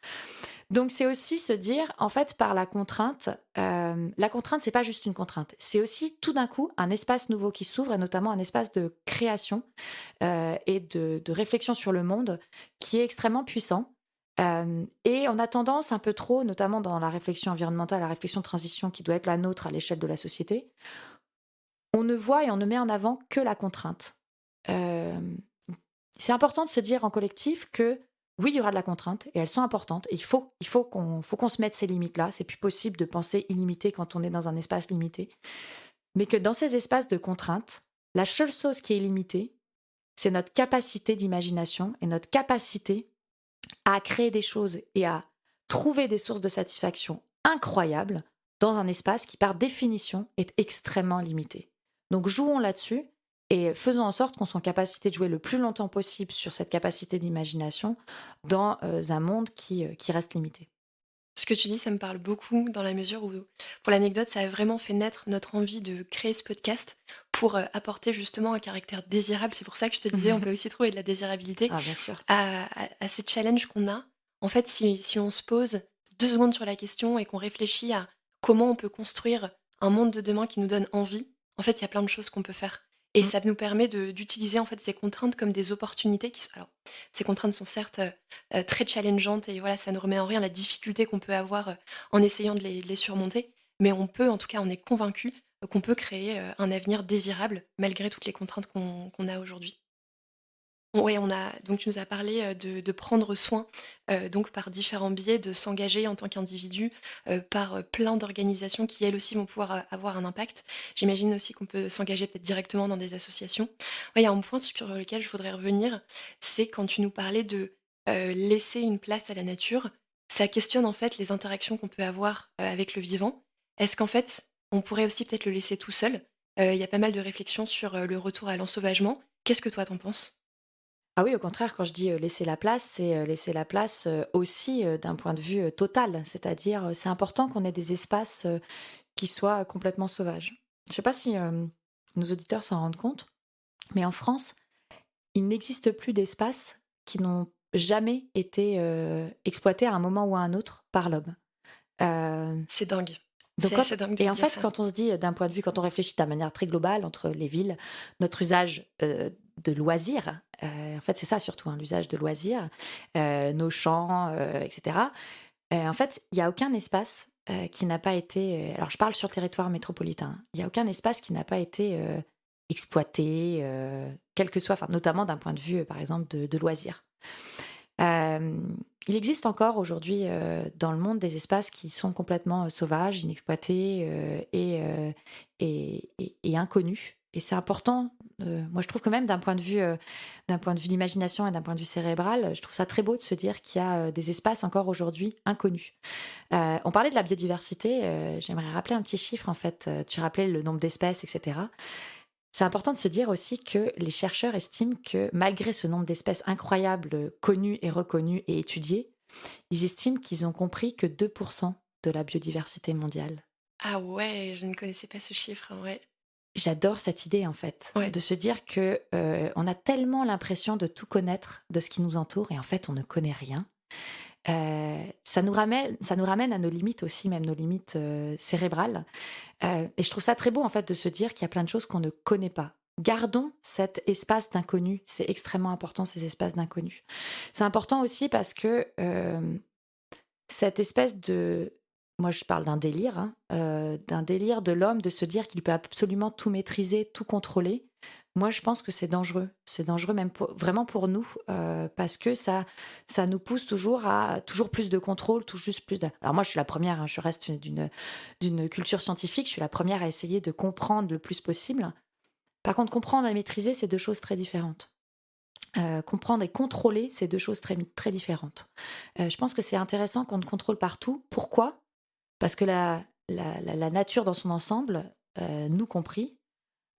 Donc, c'est aussi se dire, en fait, par la contrainte, c'est pas juste une contrainte. C'est aussi, tout d'un coup, un espace nouveau qui s'ouvre, et notamment un espace de création et de réflexion sur le monde qui est extrêmement puissant. Et on a tendance un peu trop, notamment dans la réflexion environnementale, la réflexion de transition qui doit être la nôtre à l'échelle de la société, on ne voit et on ne met en avant que la contrainte. C'est important de se dire en collectif que oui, il y aura de la contrainte et elles sont importantes. Et il faut qu'on se mette ces limites-là. C'est plus possible de penser illimité quand on est dans un espace limité. Mais que dans ces espaces de contrainte, la seule chose qui est limitée, c'est notre capacité d'imagination et notre capacité à créer des choses et à trouver des sources de satisfaction incroyables dans un espace qui, par définition, est extrêmement limité. Donc jouons là-dessus et faisons en sorte qu'on soit en capacité de jouer le plus longtemps possible sur cette capacité d'imagination dans un monde qui reste limité. Ce que tu dis, ça me parle beaucoup dans la mesure où, pour l'anecdote, ça a vraiment fait naître notre envie de créer ce podcast pour apporter justement un caractère désirable. C'est pour ça que je te disais, on peut aussi trouver de la désirabilité Ah, bien sûr. à ces challenges qu'on a. En fait, si on se pose 2 secondes sur la question et qu'on réfléchit à comment on peut construire un monde de demain qui nous donne envie, en fait, il y a plein de choses qu'on peut faire. Et ça nous permet d'utiliser en fait ces contraintes comme des opportunités alors, ces contraintes sont certes très challengeantes et voilà, ça ne remet en rien la difficulté qu'on peut avoir en essayant de les surmonter, mais on peut, en tout cas, on est convaincu qu'on peut créer un avenir désirable malgré toutes les contraintes qu'on a aujourd'hui. Oui, donc tu nous as parlé de prendre soin, donc par différents biais, de s'engager en tant qu'individu, par plein d'organisations qui elles aussi vont pouvoir avoir un impact. J'imagine aussi qu'on peut s'engager peut-être directement dans des associations. Ouais, il y a un point sur lequel je voudrais revenir, c'est quand tu nous parlais de laisser une place à la nature. Ça questionne en fait les interactions qu'on peut avoir avec le vivant. Est-ce qu'en fait, on pourrait aussi peut-être le laisser tout seul? Il y a pas mal de réflexions sur le retour à l'ensauvagement. Qu'est-ce que toi t'en penses? Ah oui, au contraire, quand je dis laisser la place, c'est laisser la place aussi d'un point de vue total. C'est-à-dire, c'est important qu'on ait des espaces qui soient complètement sauvages. Je ne sais pas si nos auditeurs s'en rendent compte, mais en France, il n'existe plus d'espaces qui n'ont jamais été exploités à un moment ou à un autre par l'homme. C'est dingue. Donc C'est assez dingue de et se en dire fait, ça. quand on se dit d'un point de vue, quand on réfléchit de manière très globale entre les villes, notre usage de loisirs, en fait, c'est ça surtout, hein, l'usage de loisirs, nos champs, etc. En fait, il n'y a aucun espace qui n'a pas été. Alors, je parle sur le territoire métropolitain. Il n'y a aucun espace qui n'a pas été exploité, quel que soit, enfin, notamment d'un point de vue, par exemple, de loisirs. il existe encore aujourd'hui dans le monde des espaces qui sont complètement sauvages, inexploités et inconnus. Et c'est important. Moi, je trouve que même d'un point de vue d'imagination et d'un point de vue cérébral, je trouve ça très beau de se dire qu'il y a des espaces encore aujourd'hui inconnus. On parlait de la biodiversité. J'aimerais rappeler un petit chiffre en fait. Tu rappelais le nombre d'espèces, etc. C'est important de se dire aussi que les chercheurs estiment que malgré ce nombre d'espèces incroyables, connues et reconnues et étudiées, ils estiment qu'ils ont compris que 2% de la biodiversité mondiale. Ah ouais, je ne connaissais pas ce chiffre, ouais. J'adore cette idée en fait, Ouais. de se dire que on a tellement l'impression de tout connaître de ce qui nous entoure et en fait on ne connaît rien. Ça nous ramène à nos limites aussi, même nos limites cérébrales. Et je trouve ça très beau en fait de se dire qu'il y a plein de choses qu'on ne connaît pas. Gardons cet espace d'inconnu. C'est extrêmement important, ces espaces d'inconnu. C'est important aussi parce que cette espèce de... Moi, je parle d'un délire, d'un délire de l'homme de se dire qu'il peut absolument tout maîtriser, tout contrôler. Moi, je pense que c'est dangereux. C'est dangereux même vraiment pour nous, parce que ça nous pousse toujours à toujours plus de contrôle, tout juste plus de... Alors moi, je suis la première, je reste d'une culture scientifique, je suis la première à essayer de comprendre le plus possible. Par contre, comprendre et maîtriser, c'est deux choses très différentes. Comprendre et contrôler, c'est deux choses très, très différentes. Je pense que c'est intéressant qu'on ne contrôle partout. Pourquoi ? Parce que la nature dans son ensemble, nous compris,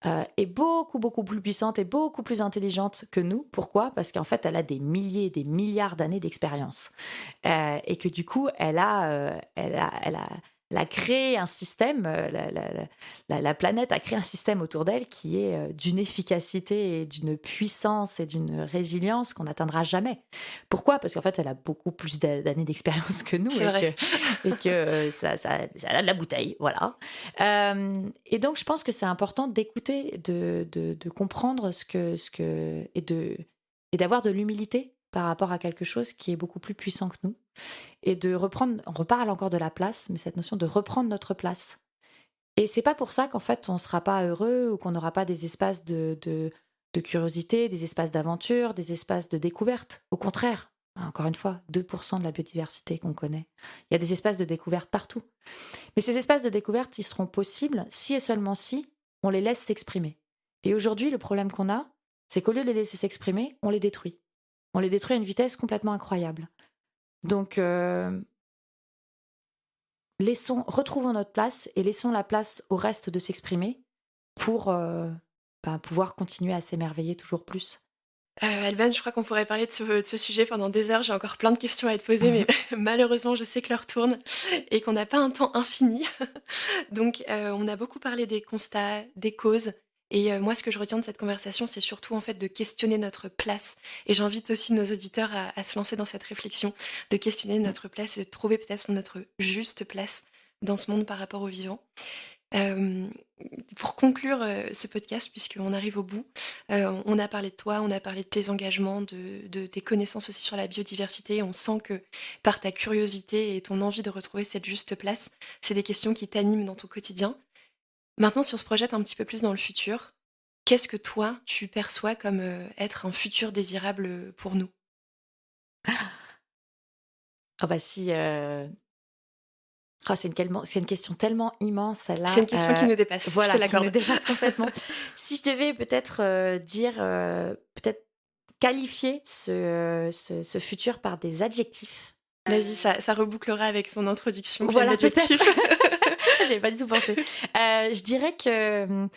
est beaucoup, beaucoup plus puissante et beaucoup plus intelligente que nous. Pourquoi ? Parce qu'en fait, elle a des milliers et des milliards d'années d'expérience. Et que du coup, elle a créé un système, la planète a créé un système autour d'elle qui est d'une efficacité et d'une puissance et d'une résilience qu'on n'atteindra jamais. Pourquoi ? Parce qu'en fait, elle a beaucoup plus d'années d'expérience que nous et que ça a de la bouteille, voilà. Et donc, je pense que c'est important d'écouter, de comprendre et d'avoir de l'humilité par rapport à quelque chose qui est beaucoup plus puissant que nous. Et de reprendre, on reparle encore de la place, mais cette notion de reprendre notre place. Et c'est pas pour ça qu'en fait on sera pas heureux ou qu'on n'aura pas des espaces de curiosité, des espaces d'aventure, des espaces de découverte. Au contraire, encore une fois, 2% de la biodiversité qu'on connaît. Il y a des espaces de découverte partout. Mais ces espaces de découverte, ils seront possibles si et seulement si on les laisse s'exprimer. Et aujourd'hui, le problème qu'on a, c'est qu'au lieu de les laisser s'exprimer, on les détruit. On les détruit à une vitesse complètement incroyable. Donc, retrouvons notre place et laissons la place au reste de s'exprimer pour pouvoir continuer à s'émerveiller toujours plus. Alban, je crois qu'on pourrait parler de ce sujet pendant des heures. J'ai encore plein de questions à te poser, mais malheureusement, je sais que l'heure tourne et qu'on n'a pas un temps infini. Donc, on a beaucoup parlé des constats, des causes. Et moi, ce que je retiens de cette conversation, c'est surtout en fait de questionner notre place. Et j'invite aussi nos auditeurs à se lancer dans cette réflexion, de questionner notre place et de trouver peut-être notre juste place dans ce monde par rapport aux vivants. Pour conclure ce podcast, puisqu'on arrive au bout, on a parlé de toi, on a parlé de tes engagements, de tes connaissances aussi sur la biodiversité. On sent que par ta curiosité et ton envie de retrouver cette juste place, c'est des questions qui t'animent dans ton quotidien. Maintenant, si on se projette un petit peu plus dans le futur, qu'est-ce que toi, tu perçois comme être un futur désirable pour nous ? Ah bah si... c'est une question tellement immense, celle-là. C'est une question qui nous dépasse, voilà, je te l'accorde. Qui nous dépasse complètement. Si je devais peut-être peut-être qualifier ce futur par des adjectifs. Vas-y, ça rebouclera avec ton introduction. Voilà, d'adjectifs. J'avais pas du tout pensé. Je dirais que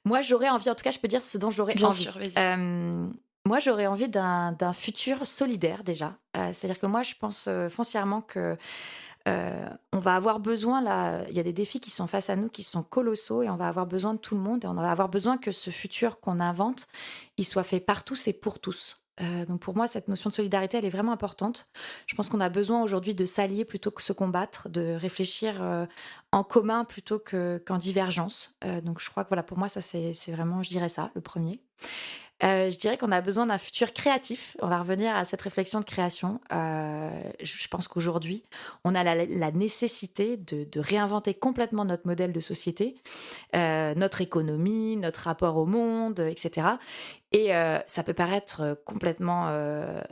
moi, j'aurais envie, en tout cas, je peux dire ce dont j'aurais envie. Bien sûr, vas-y. Moi, j'aurais envie d'un futur solidaire, déjà. C'est-à-dire que moi, je pense foncièrement que on va avoir besoin, là, il y a des défis qui sont face à nous, qui sont colossaux, et on va avoir besoin de tout le monde, et on va avoir besoin que ce futur qu'on invente, il soit fait par tous et pour tous. Donc pour moi, cette notion de solidarité, elle est vraiment importante. Je pense qu'on a besoin aujourd'hui de s'allier plutôt que se combattre, de réfléchir en commun plutôt qu'en divergence. Donc je crois que voilà, pour moi, ça c'est vraiment, je dirais ça, le premier. Je dirais qu'on a besoin d'un futur créatif. On va revenir à cette réflexion de création. Je pense qu'aujourd'hui, on a la nécessité de réinventer complètement notre modèle de société, notre économie, notre rapport au monde, etc. Et ça peut paraître complètement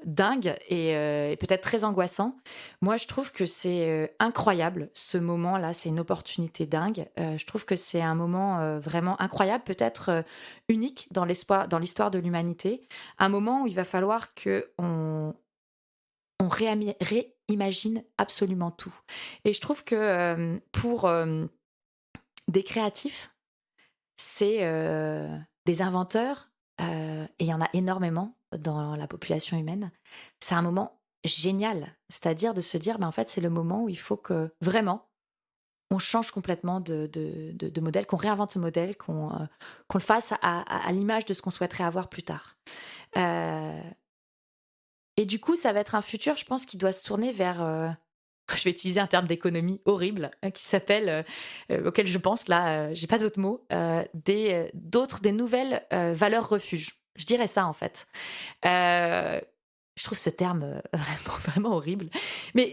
dingue et peut-être très angoissant. Moi, je trouve que c'est incroyable, ce moment-là. C'est une opportunité dingue. Je trouve que c'est un moment vraiment incroyable, peut-être unique dans l'histoire de l'humanité. Un moment où il va falloir qu'on réimagine absolument tout. Et je trouve que pour des créatifs, c'est des inventeurs, et il y en a énormément dans la population humaine. C'est un moment génial, c'est-à-dire de se dire, en fait, c'est le moment où il faut que vraiment on change complètement de modèle, qu'on réinvente ce modèle, qu'on le fasse à l'image de ce qu'on souhaiterait avoir plus tard. Et du coup, ça va être un futur, je pense, qui doit se tourner vers... je vais utiliser un terme d'économie horrible qui s'appelle, auquel je pense là, j'ai pas d'autres mots, des nouvelles valeurs refuges. Je dirais ça en fait. Je trouve ce terme vraiment horrible. Mais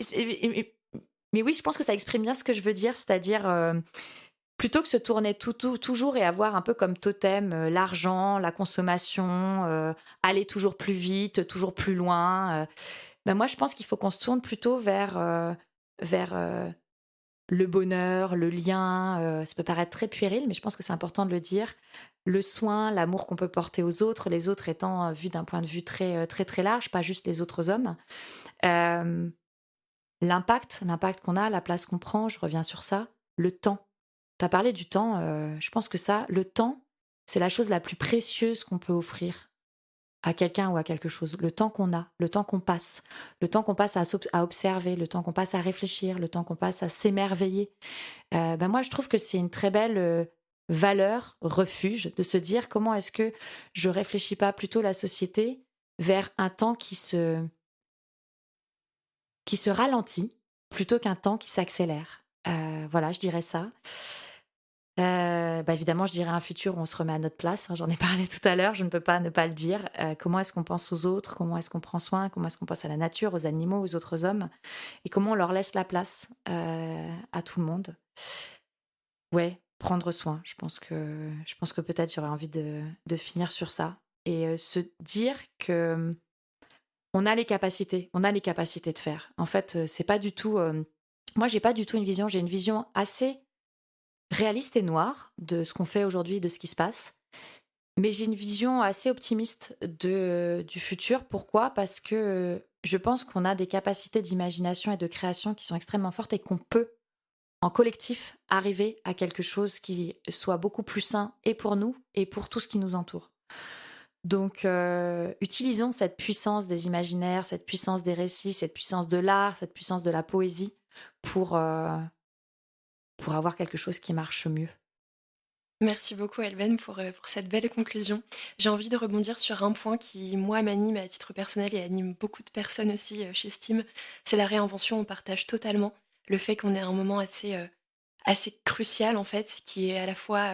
oui, je pense que ça exprime bien ce que je veux dire, c'est-à-dire plutôt que se tourner toujours et avoir un peu comme totem l'argent, la consommation, aller toujours plus vite, toujours plus loin. Moi, je pense qu'il faut qu'on se tourne plutôt vers le bonheur, le lien. Ça peut paraître très puéril, mais je pense que c'est important de le dire. Le soin, l'amour qu'on peut porter aux autres, les autres étant vus d'un point de vue très, très, très large, pas juste les autres hommes. L'impact qu'on a, la place qu'on prend, je reviens sur ça. Le temps. Tu as parlé du temps, je pense que le temps, c'est la chose la plus précieuse qu'on peut offrir à quelqu'un ou à quelque chose. Le temps qu'on a, le temps qu'on passe à observer, le temps qu'on passe à réfléchir, le temps qu'on passe à s'émerveiller. Moi, je trouve que c'est une très belle valeur, refuge, de se dire comment est-ce que je réfléchis pas plutôt la société vers un temps qui se ralentit plutôt qu'un temps qui s'accélère. Voilà, je dirais ça. Évidemment, je dirais un futur où on se remet à notre place. J'en ai parlé tout à l'heure, je ne peux pas ne pas le dire. Comment est-ce qu'on pense aux autres? Comment est-ce qu'on prend soin? Comment est-ce qu'on pense à la nature, aux animaux, aux autres hommes? Et comment on leur laisse la place à tout le monde? Ouais, prendre soin. Je pense que peut-être j'aurais envie de finir sur ça. Et se dire que on a les capacités de faire. En fait, c'est pas du tout... moi, j'ai pas du tout une vision. J'ai une vision assez réaliste et noire de ce qu'on fait aujourd'hui, de ce qui se passe. Mais j'ai une vision assez optimiste du futur. Pourquoi? Parce que je pense qu'on a des capacités d'imagination et de création qui sont extrêmement fortes et qu'on peut, en collectif, arriver à quelque chose qui soit beaucoup plus sain et pour nous et pour tout ce qui nous entoure. Donc, utilisons cette puissance des imaginaires, cette puissance des récits, cette puissance de l'art, cette puissance de la poésie pour avoir quelque chose qui marche mieux. Merci beaucoup Elben pour cette belle conclusion. J'ai envie de rebondir sur un point qui, moi, m'anime à titre personnel et anime beaucoup de personnes aussi chez Steam. C'est la réinvention, on partage totalement le fait qu'on est à un moment assez crucial en fait, qui est à la fois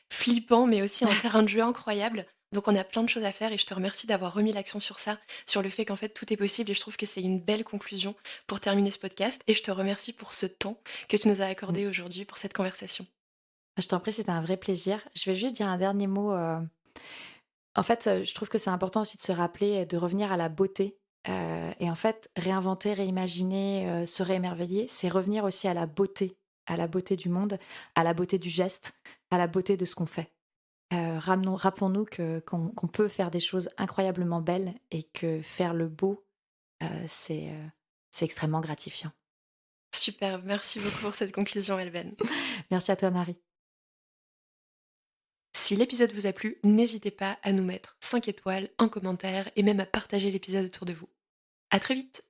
flippant mais aussi un terrain de jeu incroyable. Donc on a plein de choses à faire et je te remercie d'avoir remis l'accent sur ça, sur le fait qu'en fait tout est possible et je trouve que c'est une belle conclusion pour terminer ce podcast et je te remercie pour ce temps que tu nous as accordé aujourd'hui pour cette conversation. Je t'en prie, c'était un vrai plaisir. Je vais juste dire un dernier mot. En fait, je trouve que c'est important aussi de se rappeler, de revenir à la beauté. Et en fait, réinventer, réimaginer, se réémerveiller, c'est revenir aussi à la beauté du monde, à la beauté du geste, à la beauté de ce qu'on fait. Rappelons-nous qu'on peut faire des choses incroyablement belles et que faire le beau, c'est extrêmement gratifiant. Super, merci beaucoup pour cette conclusion, Elben. Merci à toi, Marie. Si l'épisode vous a plu, n'hésitez pas à nous mettre 5 étoiles, un commentaire et même à partager l'épisode autour de vous. À très vite!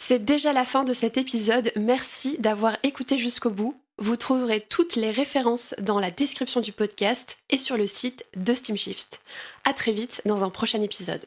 C'est déjà la fin de cet épisode, merci d'avoir écouté jusqu'au bout. Vous trouverez toutes les références dans la description du podcast et sur le site de Steamshift. À très vite dans un prochain épisode.